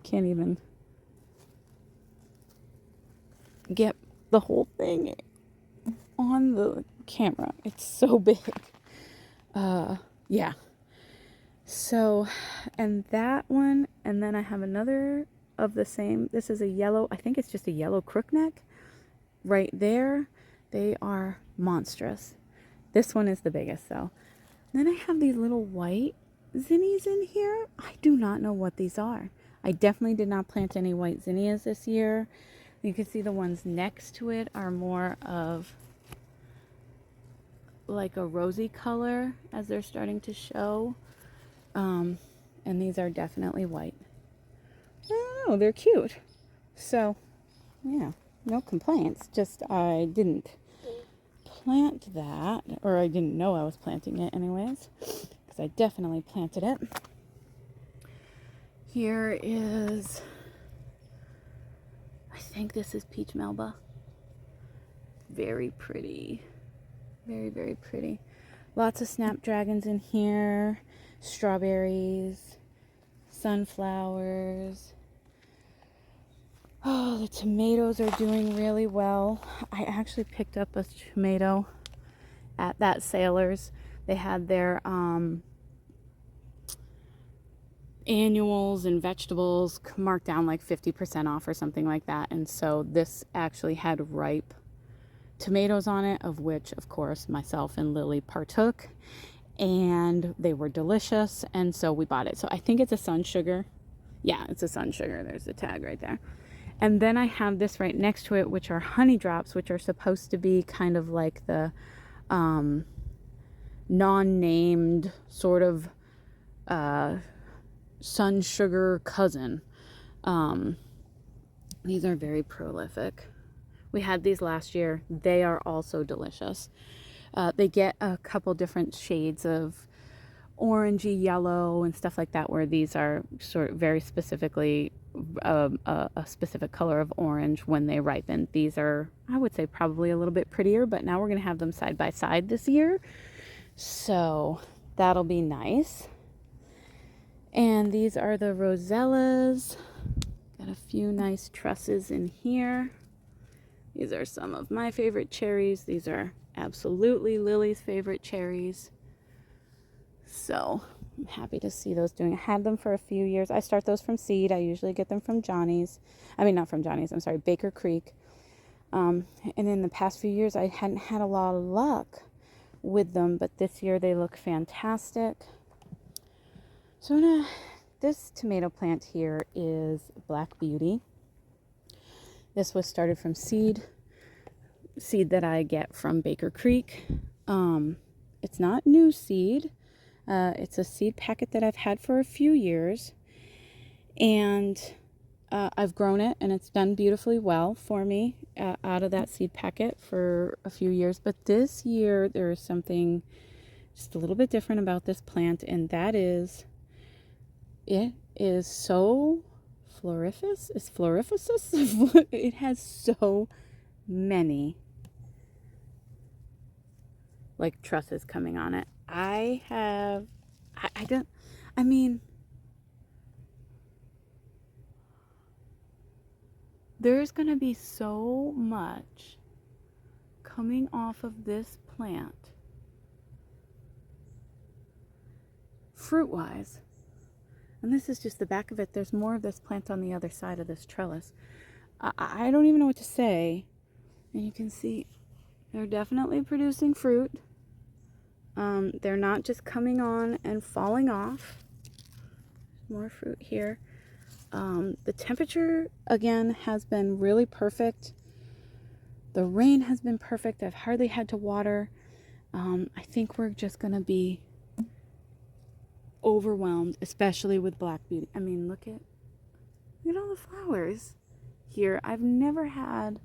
can't even get the whole thing on the camera. It's so big. Yeah. So, and that one, and then I have another of the same. This is a yellow, I think it's just a yellow crookneck right there. They are monstrous. This one is the biggest though. Then I have these little white zinnias in here. I do not know what these are. I definitely did not plant any white zinnias this year. You can see the ones next to it are more of like a rosy color as they're starting to show. And these are definitely white. Oh, they're cute. So, yeah, no complaints. Just I didn't plant that, or I didn't know I was planting it anyways, because I definitely planted it. Here is, I think this is peach melba. Very pretty. Very, very pretty. Lots of snapdragons in here. Strawberries. Sunflowers. Oh, the tomatoes are doing really well. I actually picked up a tomato at that Sailor's. They had their annuals and vegetables marked down like 50% off or something like that. And so this actually had ripe tomatoes on it, of which, of course, myself and Lily partook. And they were delicious. And so we bought it. So I think it's a Sun Sugar. Yeah, it's a Sun Sugar. There's the tag right there. And then I have this right next to it, which are honey drops, which are supposed to be kind of like the non-named sort of Sun Sugar cousin. These are very prolific. We had these last year. They are also delicious. They get a couple different shades of orangey yellow and stuff like that, where these are sort of very specifically a specific color of orange when they ripen. These are, I would say, probably a little bit prettier, but now we're going to have them side by side this year. So that'll be nice. And these are the rosellas. Got a few nice trusses in here. These are some of my favorite cherries. These are absolutely Lily's favorite cherries. So I'm happy to see those doing. I had them for a few years. I start those from seed. I usually get them from Johnny's. I mean, not from Johnny's. I'm sorry, Baker Creek. And in the past few years, I hadn't had a lot of luck with them, but this year they look fantastic. So this tomato plant here is Black Beauty. This was started from seed that I get from Baker Creek. It's not new seed. It's a seed packet that I've had for a few years, and I've grown it, and it's done beautifully well for me out of that seed packet for a few years. But this year there is something just a little bit different about this plant, and that is it is so floriferous. It's floriferous. It has so many like trusses coming on it. There's going to be so much coming off of this plant, fruit-wise. And this is just the back of it. There's more of this plant on the other side of this trellis. I don't even know what to say. And you can see they're definitely producing fruit. They're not just coming on and falling off. More fruit here. The temperature, again, has been really perfect. The rain has been perfect. I've hardly had to water. I think we're just going to be overwhelmed, especially with Black Beauty. I mean, look at all the flowers here. I've never had...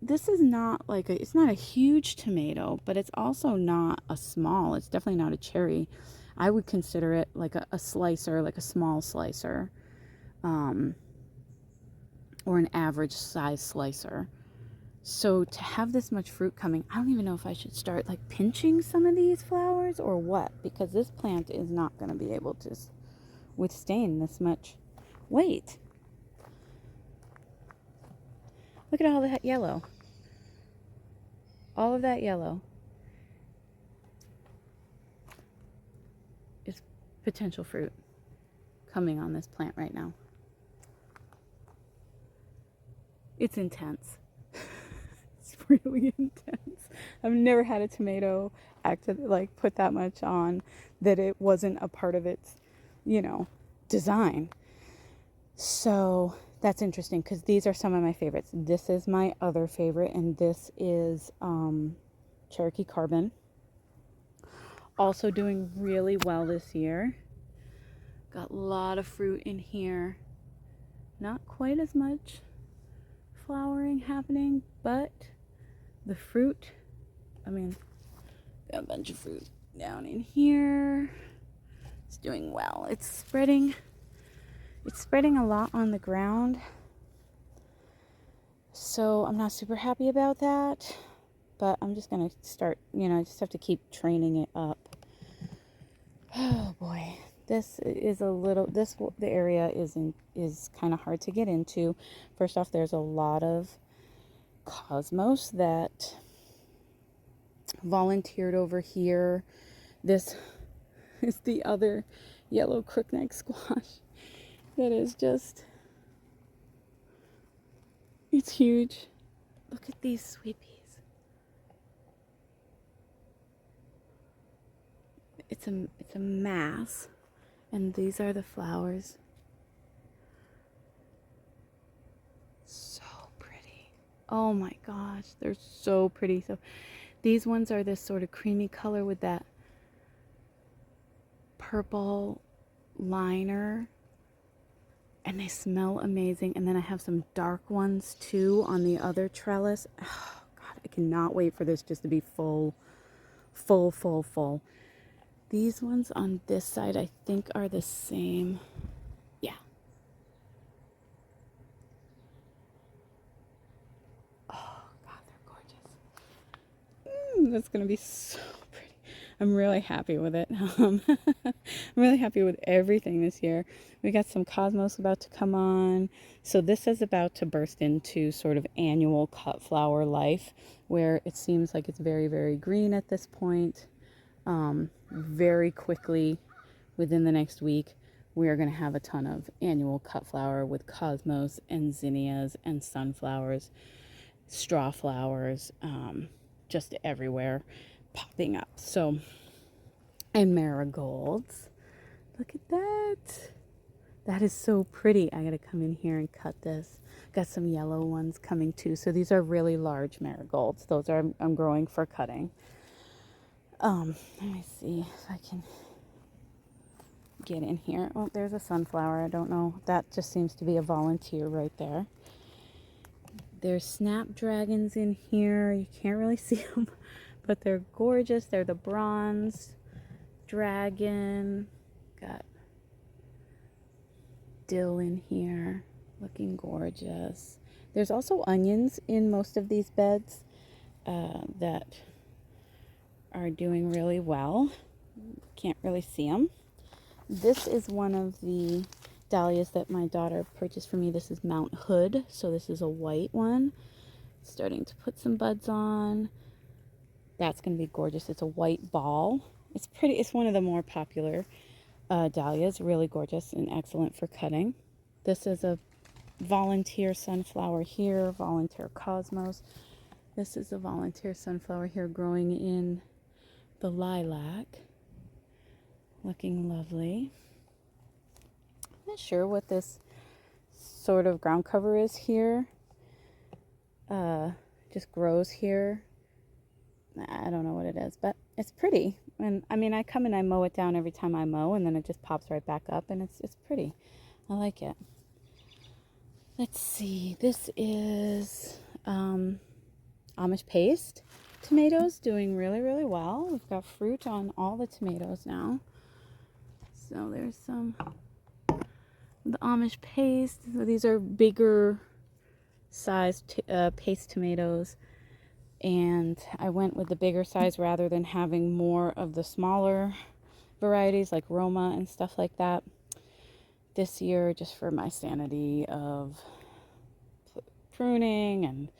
This is not like it's not a huge tomato, but it's also not a small. It's definitely not a cherry. I would consider it like a slicer, like a small slicer, or an average size slicer. So to have this much fruit coming, I don't even know if I should start like pinching some of these flowers or what, because this plant is not going to be able to withstand this much weight. Look at all that yellow. All of that yellow is potential fruit coming on this plant right now. It's intense. It's really intense. I've never had a tomato put that much on that it wasn't a part of its, design. So that's interesting because these are some of my favorites. This is my other favorite, and this is Cherokee Carbon. Also doing really well this year. Got a lot of fruit in here. Not quite as much flowering happening, but the fruit, got a bunch of fruit down in here. It's doing well. It's spreading a lot on the ground, so I'm not super happy about that, but I'm just gonna start, I just have to keep training it up. Oh boy, the area is kind of hard to get into. First off, there's a lot of cosmos that volunteered over here. This is the other yellow crookneck squash. That is just, it's huge. Look at these sweet peas. It's a mass, and these are the flowers. So pretty. Oh my gosh, they're so pretty. So these ones are this sort of creamy color with that purple liner. And they smell amazing. And then I have some dark ones too on the other trellis. Oh, God, I cannot wait for this just to be full. These ones on this side, I think, are the same. Yeah. Oh, God, they're gorgeous. That's going to be so pretty. I'm really happy with it. I'm really happy with everything this year. We got some cosmos about to come on. So this is about to burst into sort of annual cut flower life, where it seems like it's very, very green at this point. Very quickly within the next week, we are going to have a ton of annual cut flower with cosmos and zinnias and sunflowers, straw flowers, just everywhere popping up. So, and marigolds. Look at that. That is so pretty. I gotta come in here and cut this. Got some yellow ones coming too. So these are really large marigolds. Those are I'm growing for cutting. Let me see if I can get in here. Oh, there's a sunflower. I don't know. That just seems to be a volunteer right there. There's snapdragons in here. You can't really see them, but they're gorgeous. They're the bronze dragon. Got dill in here, looking gorgeous. There's also onions in most of these beds that are doing really well. Can't really see them. This is one of the dahlias that my daughter purchased for me. This is Mount Hood, so this is a white one. Starting to put some buds on. That's going to be gorgeous. It's a white ball. It's pretty. It's one of the more popular dahlias. Really gorgeous and excellent for cutting. This is a volunteer sunflower here, volunteer cosmos. This is a volunteer sunflower here growing in the lilac. Looking lovely. I'm not sure what this sort of ground cover is here. Just grows here. I don't know what it is, but it's pretty. And I mean, I come and I mow it down every time I mow, and then it just pops right back up, and it's pretty. I like it. Let's see. This is Amish paste tomatoes, doing really, really well. We've got fruit on all the tomatoes now. So there's some of the Amish paste. So these are bigger sized paste tomatoes. And I went with the bigger size rather than having more of the smaller varieties like Roma and stuff like that this year, just for my sanity of pruning and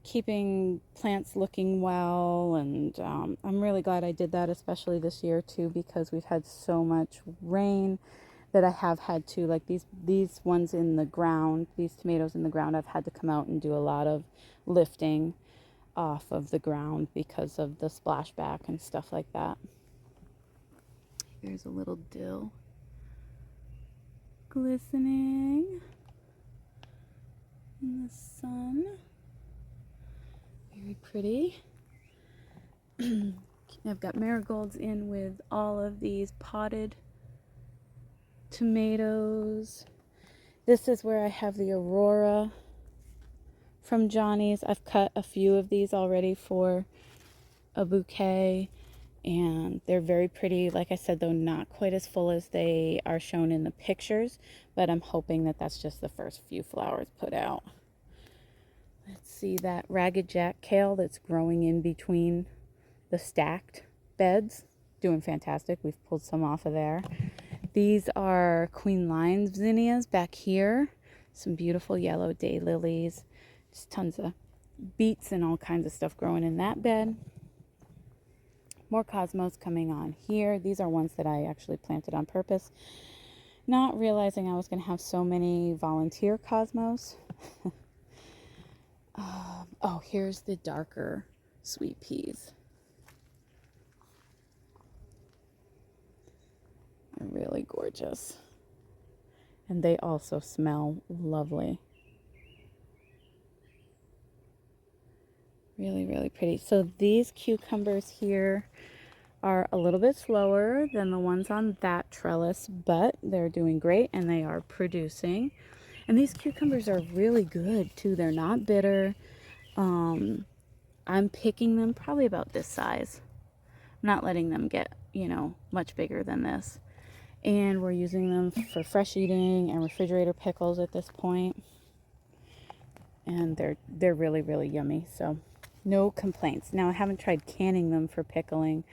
keeping plants looking well. And I'm really glad I did that, especially this year too, because we've had so much rain that I have had to, like these ones in the ground, these tomatoes in the ground, I've had to come out and do a lot of lifting off of the ground because of the splashback and stuff like that. Here's a little dill glistening in the sun. Very pretty. I've got marigolds in with all of these potted tomatoes. This is where I have the Aurora from Johnny's. I've cut a few of these already for a bouquet, and they're very pretty. Like I said, though, not quite as full as they are shown in the pictures, but I'm hoping that that's just the first few flowers put out. Let's see, that Ragged Jack kale that's growing in between the stacked beds, doing fantastic. We've pulled some off of there. These are Queen Lion's zinnias back here. Some beautiful yellow daylilies. Just tons of beets and all kinds of stuff growing in that bed. More cosmos coming on here. These are ones that I actually planted on purpose, not realizing I was going to have so many volunteer cosmos. Oh, here's the darker sweet peas. They're really gorgeous. And they also smell lovely. Really, really pretty. So these cucumbers here are a little bit slower than the ones on that trellis, but they're doing great and they are producing. And these cucumbers are really good too. They're not bitter. I'm picking them probably about this size. I'm not letting them get, much bigger than this. And we're using them for fresh eating and refrigerator pickles at this point. And they're really, really yummy. So no complaints. Now, I haven't tried canning them for pickling.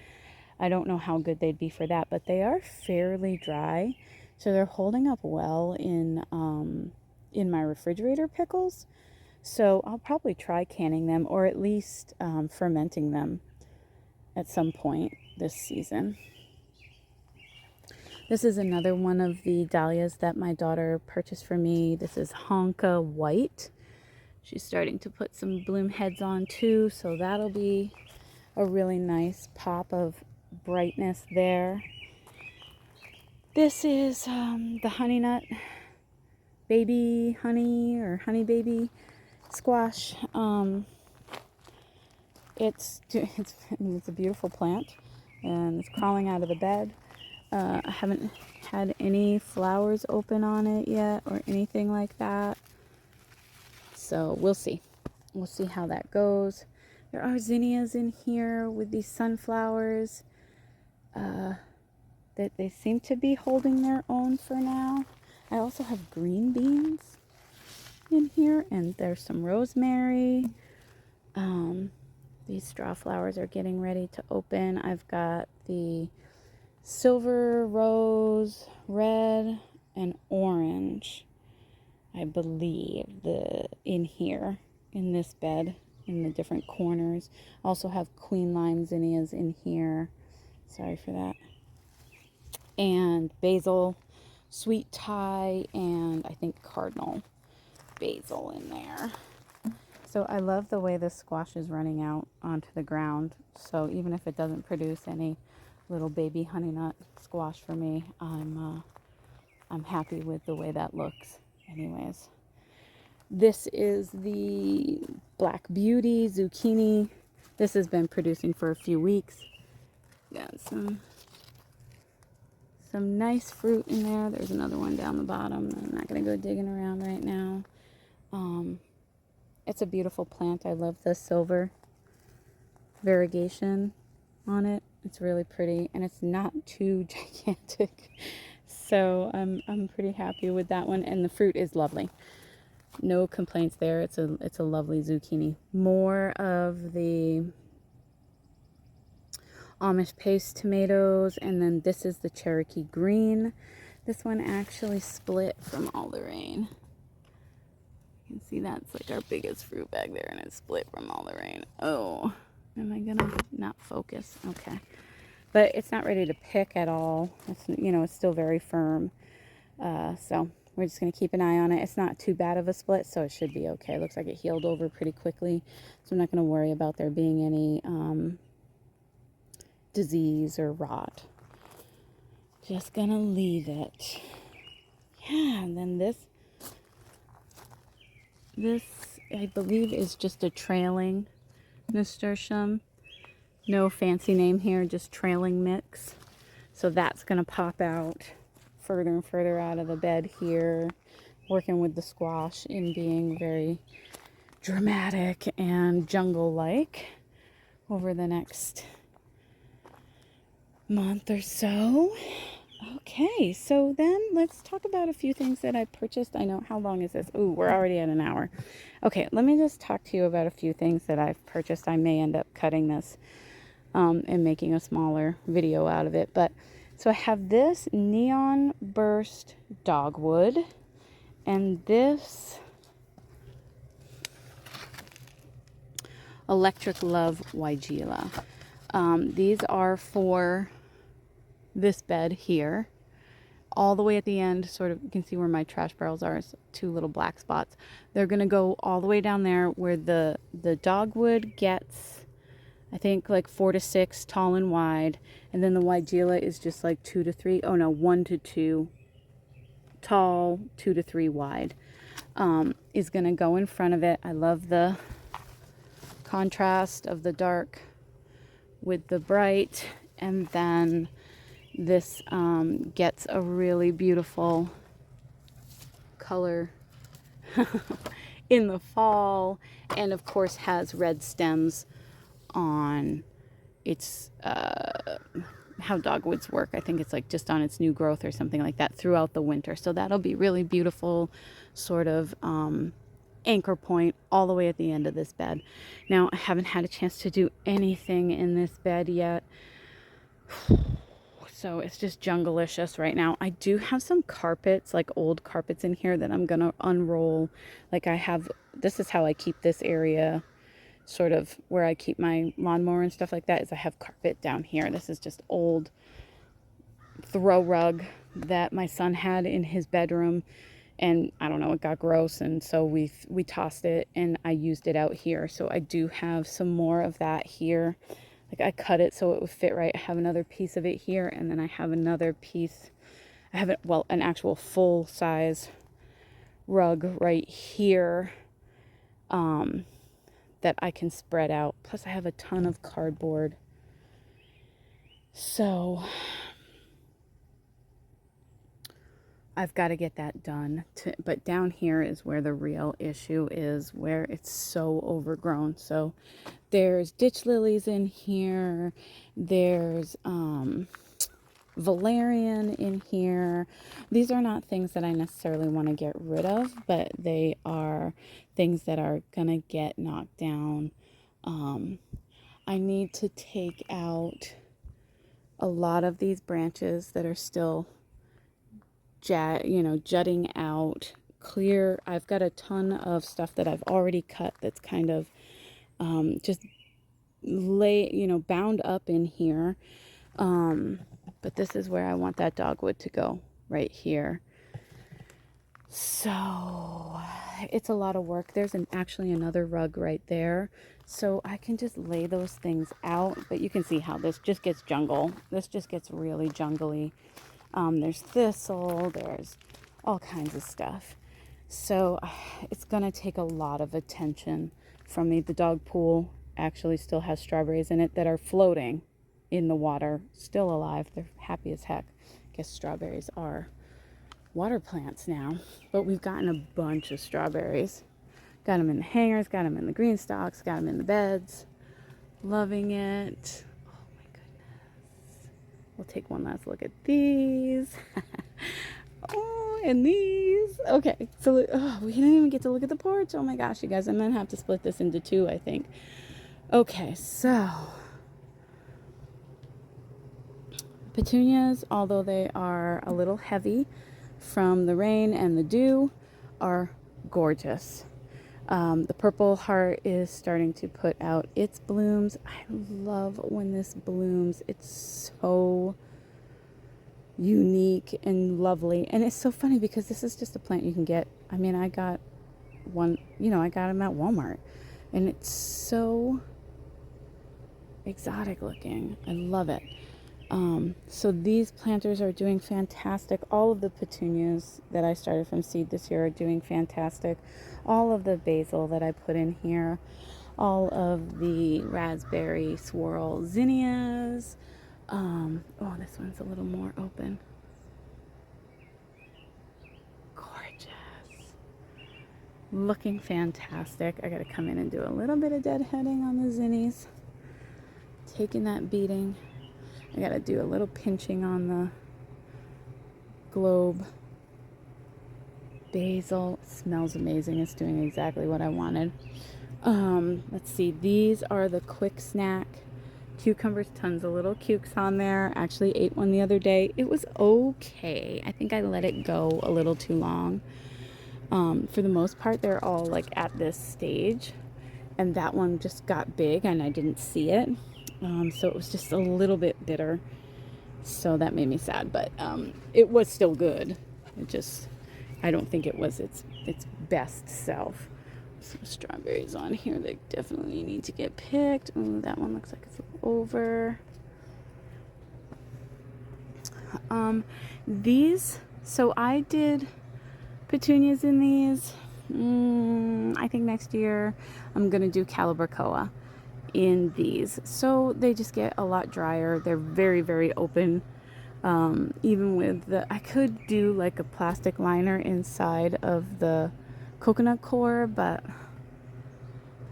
I don't know how good they'd be for that, but they are fairly dry. So they're holding up well in my refrigerator pickles. So I'll probably try canning them, or at least fermenting them at some point this season. This is another one of the dahlias that my daughter purchased for me. This is Honka White. She's starting to put some bloom heads on too, so that'll be a really nice pop of brightness there. This is the honey nut baby honey or honey baby squash. It's a beautiful plant, and it's crawling out of the bed. I haven't had any flowers open on it yet or anything like that, so we'll see. We'll see how that goes. There are zinnias in here with these sunflowers that they seem to be holding their own for now. I also have green beans in here, and there's some rosemary. These straw flowers are getting ready to open. I've got the silver, rose, red, and orange, I believe, in here, in this bed, in the different corners. Also have queen lime zinnias in here. Sorry for that. And basil, sweet Thai, and I think cardinal basil in there. So I love the way this squash is running out onto the ground. So even if it doesn't produce any little baby honey nut squash for me, I'm happy with the way that looks. Anyways, this is the Black Beauty zucchini. This has been producing for a few weeks. Got some nice fruit in there. There's another one down the bottom. I'm not going to go digging around right now. It's a beautiful plant. I love the silver variegation on it. It's really pretty, and it's not too gigantic. So I'm pretty happy with that one, and the fruit is lovely. No complaints there. It's a lovely zucchini. More of the Amish paste tomatoes, and then this is the Cherokee green. This one actually split from all the rain. You can see that's like our biggest fruit back there, and it split from all the rain. Oh, am I gonna not focus? Okay, but it's not ready to pick at all. It's, it's still very firm. So we're just gonna keep an eye on it. It's not too bad of a split, so it should be okay. It looks like it healed over pretty quickly, so I'm not gonna worry about there being any disease or rot. Just gonna leave it. Yeah, and then this I believe is just a trailing nasturtium. No fancy name here, just trailing mix. So that's gonna pop out further and further out of the bed here, working with the squash in being very dramatic and jungle-like over the next month or so. Okay, so then let's talk about a few things that I purchased. I know, how long is this? Ooh, we're already at an hour. Okay, let me just talk to you about a few things that I've purchased. I may end up cutting this and making a smaller video out of it. But so I have this Neon Burst Dogwood, and this Electric Love Weigela. These are for this bed here, all the way at the end. Sort of, you can see where my trash barrels are, so 2 little black spots. They're gonna go all the way down there where the dogwood gets, I think, like 4 to 6 tall and wide, and then the Weigela is just like 2 to 3. Oh no, 1 to 2 tall, 2 to 3 wide. Is gonna go in front of it. I love the contrast of the dark with the bright, and then this gets a really beautiful color in the fall, and of course has red stems on its how dogwoods work. I think it's like just on its new growth or something like that throughout the winter. So that'll be really beautiful, sort of anchor point all the way at the end of this bed. Now, I haven't had a chance to do anything in this bed yet, so it's just jungle-licious right now. I do have some carpets, like old carpets in here, that I'm gonna unroll. Like I have, this is how I keep this area, sort of where I keep my lawnmower and stuff like that, is I have carpet down here. This is just old throw rug that my son had in his bedroom, and I don't know, it got gross, and so we tossed it, and I used it out here. So I do have some more of that here. Like, I cut it so it would fit right. I have another piece of it here, and then I have another piece. I have it, well, an actual full size rug right here, that I can spread out. Plus I have a ton of cardboard. So I've got to get that done. But down here is where the real issue is, where it's so overgrown. So there's ditch lilies in here. There's valerian in here. These are not things that I necessarily want to get rid of, but they are things that are gonna get knocked down. I need to take out a lot of these branches that are still jutting out. Clear. I've got a ton of stuff that I've already cut that's kind of just bound up in here. But this is where I want that dogwood to go, right here. So it's a lot of work. There's actually another rug right there. So I can just lay those things out, but you can see how this just gets jungle. This just gets really jungly. There's thistle, there's all kinds of stuff. So it's gonna take a lot of attention from me. The dog pool actually still has strawberries in it that are floating in the water, still alive. They're happy as heck. I guess strawberries are water plants now, but we've gotten a bunch of strawberries. Got them in the hangers, got them in the green stalks, got them in the beds. Loving it. Oh my goodness. We'll take one last look at these. Oh, and these. Okay, so we didn't even get to look at the porch. Oh my gosh, you guys, I'm gonna have to split this into two, I think. Okay, so petunias, although they are a little heavy from the rain and the dew, are gorgeous. The purple heart is starting to put out its blooms. I love when this blooms. It's so unique and lovely. And it's so funny because this is just a plant you can get. I mean, I got one, I got them at Walmart. And it's so exotic looking. I love it. So these planters are doing fantastic. All of the petunias that I started from seed this year are doing fantastic. All of the basil that I put in here, all of the raspberry swirl zinnias. Oh, this one's a little more open. Gorgeous. Looking fantastic. I gotta come in and do a little bit of deadheading on the zinnies. Taking that beating. I gotta do a little pinching on the globe. Basil smells amazing. It's doing exactly what I wanted. Let's see. These are the quick snack cucumbers. Tons of little cukes on there. Actually ate one the other day. It was okay. I think I let it go a little too long. For the most part, they're all like at this stage, and that one just got big and I didn't see it. So it was just a little bit bitter. So that made me sad, but it was still good. I don't think it was its best self. Some strawberries on here that definitely need to get picked. Ooh, that one looks like it's over. So I did petunias in these. I think next year I'm gonna do Calibrachoa in these. So they just get a lot drier. They're very, very open. Even with I could do like a plastic liner inside of the coconut core, but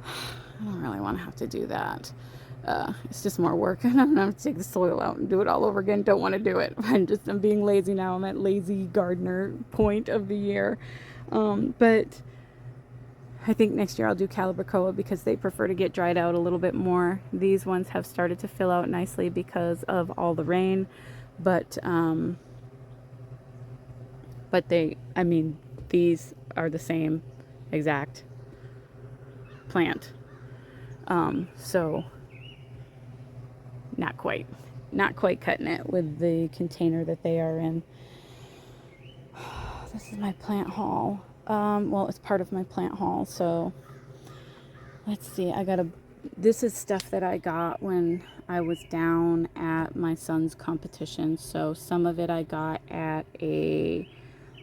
I don't really want to have to do that. It's just more work, and I'm gonna have to take the soil out and do it all over again. Don't want to do it. I'm being lazy now. I'm at lazy gardener point of the year. But I think next year I'll do Calibrachoa because they prefer to get dried out a little bit more. These ones have started to fill out nicely because of all the rain, but these are the same exact plant. So not quite cutting it with the container that they are in. this is my plant haul. Well, it's part of my plant haul. So let's see. This is stuff that I got when I was down at my son's competition. So some of it I got at a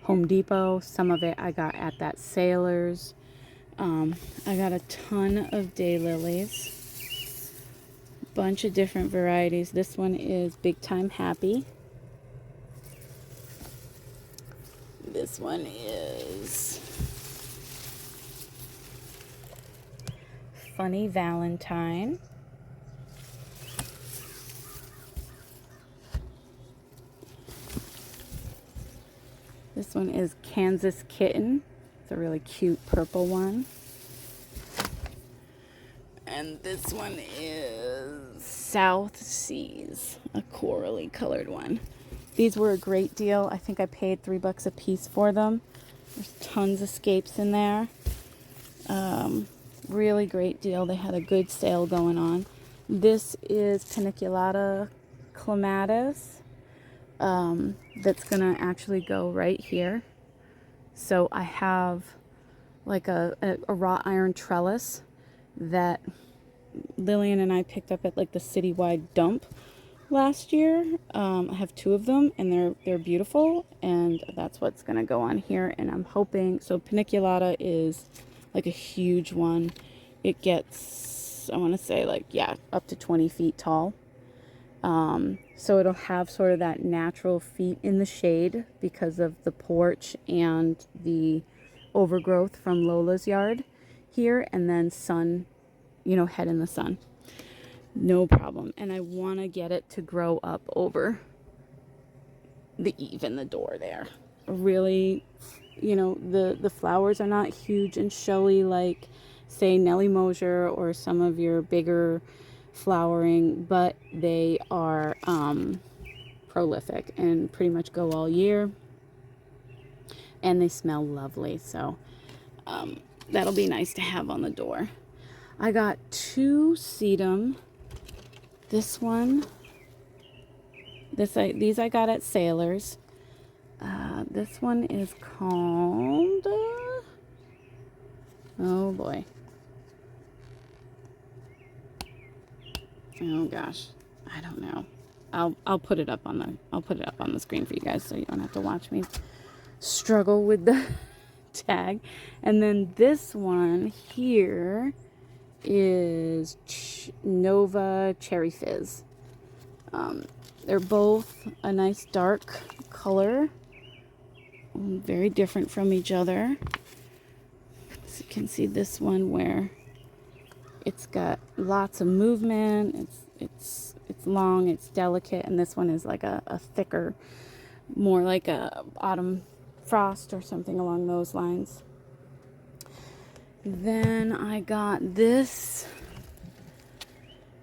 Home Depot. Some of it I got at that Sailor's. I got a ton of daylilies. Bunch of different varieties. This one is Big Time Happy. This one is Funny Valentine. This one is Kansas Kitten. It's a really cute purple one. And this one is South Seas, a corally colored one. These were a great deal. I think I paid $3 a piece for them. There's tons of scapes in there. Really great deal. They had a good sale going on. This is Paniculata clematis. That's gonna actually go right here. So I have like a wrought iron trellis that Lillian and I picked up at like the citywide dump last year. I have 2 of them, and they're beautiful, and that's what's gonna go on here. And I'm hoping, so Paniculata is like a huge one. It gets, I want to say, like, yeah, up to 20 feet tall. So it'll have sort of that natural feet in the shade because of the porch and the overgrowth from Lola's yard here, and then sun, head in the sun. No problem. And I want to get it to grow up over the eave in the door there. Really, the flowers are not huge and showy like, say, Nellie Mosier or some of your bigger flowering, but they are prolific and pretty much go all year, and they smell lovely. So that'll be nice to have on the door. I got 2 sedum. This one, these I got at Sailor's. This one is called, oh boy. Oh gosh, I don't know. I'll put it up on the screen for you guys so you don't have to watch me struggle with the tag. And then this one here is Nova Cherry Fizz. They're both a nice dark color, very different from each other. So you can see this one where it's got lots of movement. It's long, it's delicate, and this one is like a thicker, more like a autumn frost or something along those lines. Then I got this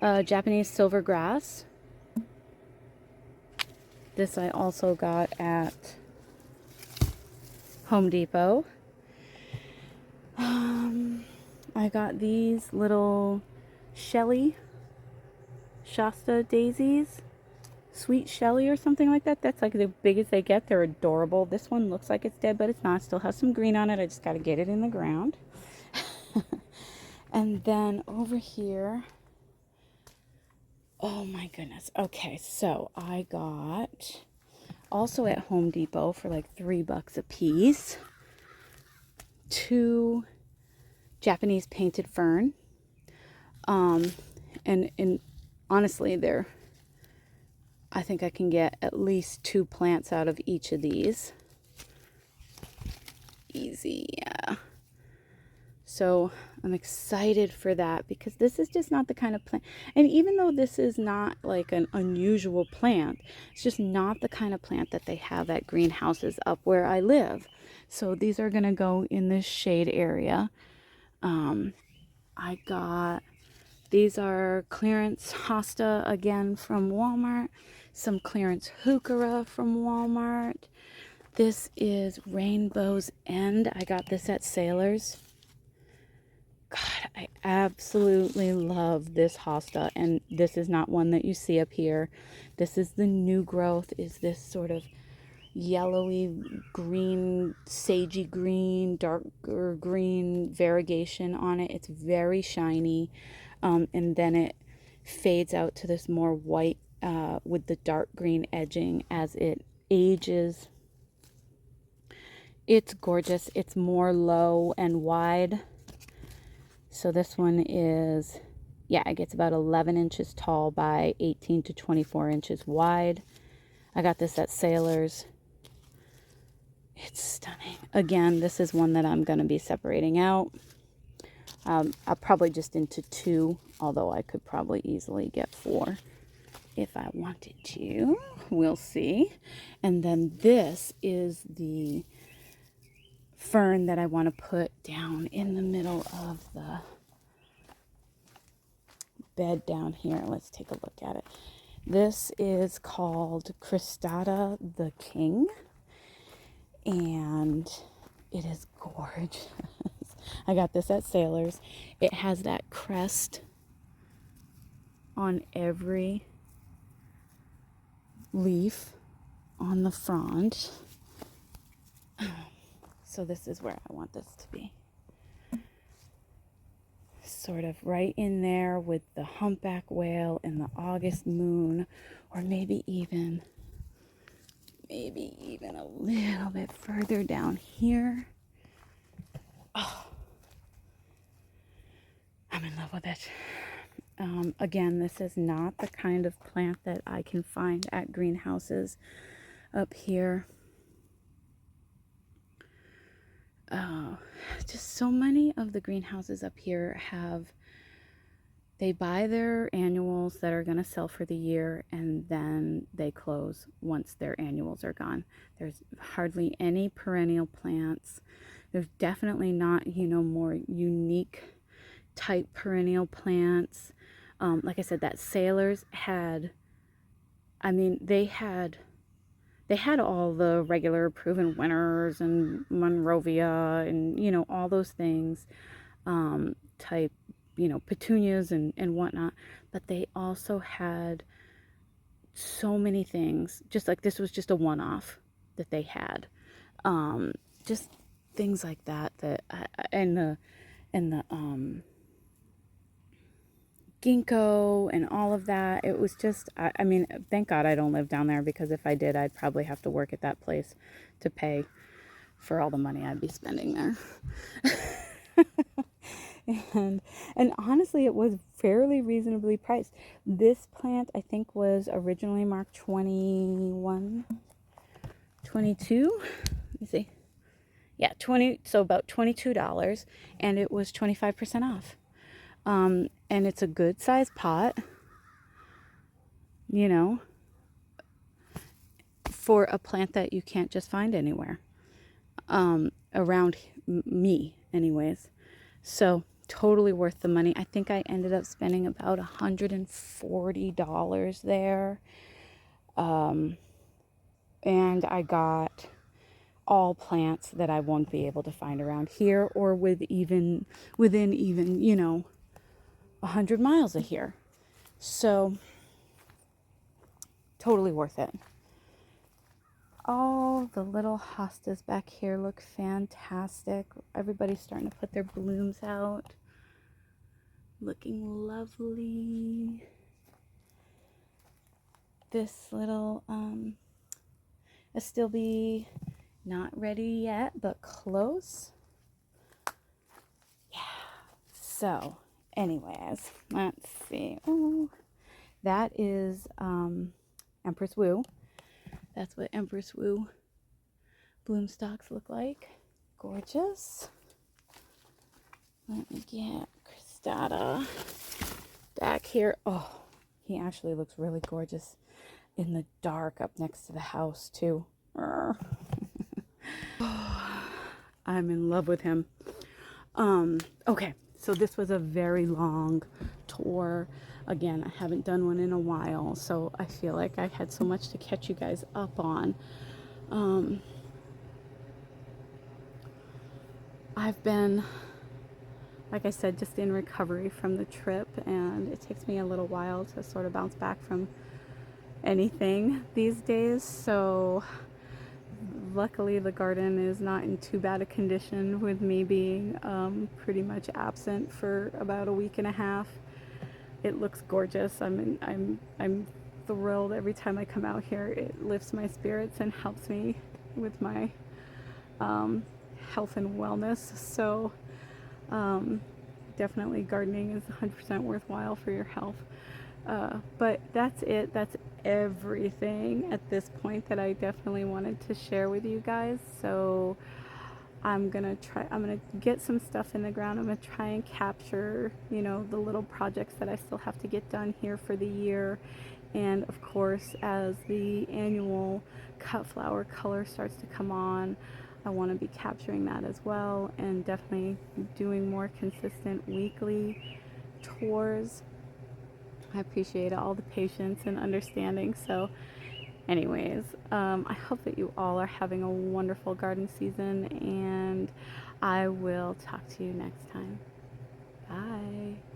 Japanese silver grass. This I also got at Home Depot. I got these little Shelley Shasta daisies, Sweet Shelley or something like that. That's like the biggest they get. They're adorable. This one looks like it's dead, but it's not. It still has some green on it. I just got to get it in the ground. And then over here, oh my goodness. Okay, so I got also at Home Depot for like $3 a piece, 2 Japanese painted fern. And honestly, I think I can get at least 2 plants out of each of these. Easy, yeah. So I'm excited for that because this is just not the kind of plant. And even though this is not like an unusual plant, it's just not the kind of plant that they have at greenhouses up where I live. So these are going to go in this shade area. These are clearance hosta again from Walmart. Some clearance heuchera from Walmart. This is Rainbow's End. I got this at Sailor's. God, I absolutely love this hosta, and this is not one that you see up here. This is the new growth, is this sort of yellowy green, sagey green, darker green variegation on it. It's very shiny. And then it fades out to this more white with the dark green edging as it ages. It's gorgeous. It's more low and wide. So this one is, yeah, it gets about 11 inches tall by 18 to 24 inches wide. I got this at Sailor's. It's stunning. Again, this is one that I'm going to be separating out. I'll probably just into 2, although I could probably easily get 4 if I wanted to. We'll see. And then this is the fern that I want to put down in the middle of the bed down here. Let's take a look at it. This is called Cristata the King, and it is gorgeous. I got this at Sailor's. It has that crest on every leaf on the front. So this is where I want this to be. Sort of right in there with the humpback whale and the August moon, or maybe even a little bit further down here. Oh, I'm in love with it. Again, this is not the kind of plant that I can find at greenhouses up here. Just so many of the greenhouses up here they buy their annuals that are going to sell for the year, and then they close once their annuals are gone. There's hardly any perennial plants. There's definitely not, more unique type perennial plants. Like I said, that Sailor's had, they had all the regular proven winners and Monrovia and, all those things, type, petunias and whatnot. But they also had so many things, just like this was just a one-off that they had. Just things like that, and the ginkgo and all of that. It was just, thank God I don't live down there, because if I did, I'd probably have to work at that place to pay for all the money I'd be spending there. And honestly, it was fairly reasonably priced. This plant, I think, was originally marked 21, 22. Let me see. Yeah, 20, so about $22, and it was 25% off. And it's a good size pot, for a plant that you can't just find anywhere, around me anyways. So totally worth the money. I think I ended up spending about $140 there. And I got all plants that I won't be able to find around here, or within 100 miles of here. So totally worth it. Oh, the little hostas back here look fantastic. Everybody's starting to put their blooms out. Looking lovely. This little Astilbe, not ready yet, but close. Yeah. So anyways, let's see. Oh, that is Empress Woo. That's what Empress Woo bloom stalks look like. Gorgeous. Let me get Cristata back here. Oh, he actually looks really gorgeous in the dark up next to the house too. I'm in love with him. Okay, so this was a very long tour. Again, I haven't done one in a while, so I feel like I had so much to catch you guys up on. I've been, like I said, just in recovery from the trip, and it takes me a little while to sort of bounce back from anything these days. So luckily the garden is not in too bad a condition with me being pretty much absent for about a week and a half. It looks gorgeous. I'm thrilled every time I come out here. It lifts my spirits and helps me with my health and wellness. So definitely gardening is 100% worthwhile for your health. But that's it. That's everything at this point that I definitely wanted to share with you guys. So I'm gonna get some stuff in the ground. I'm gonna try and capture, you know, the little projects that I still have to get done here for the year. And of course, as the annual cut flower color starts to come on, I want to be capturing that as well, and definitely doing more consistent weekly tours. I appreciate all the patience and understanding. So anyways, I hope that you all are having a wonderful garden season, and I will talk to you next time. Bye.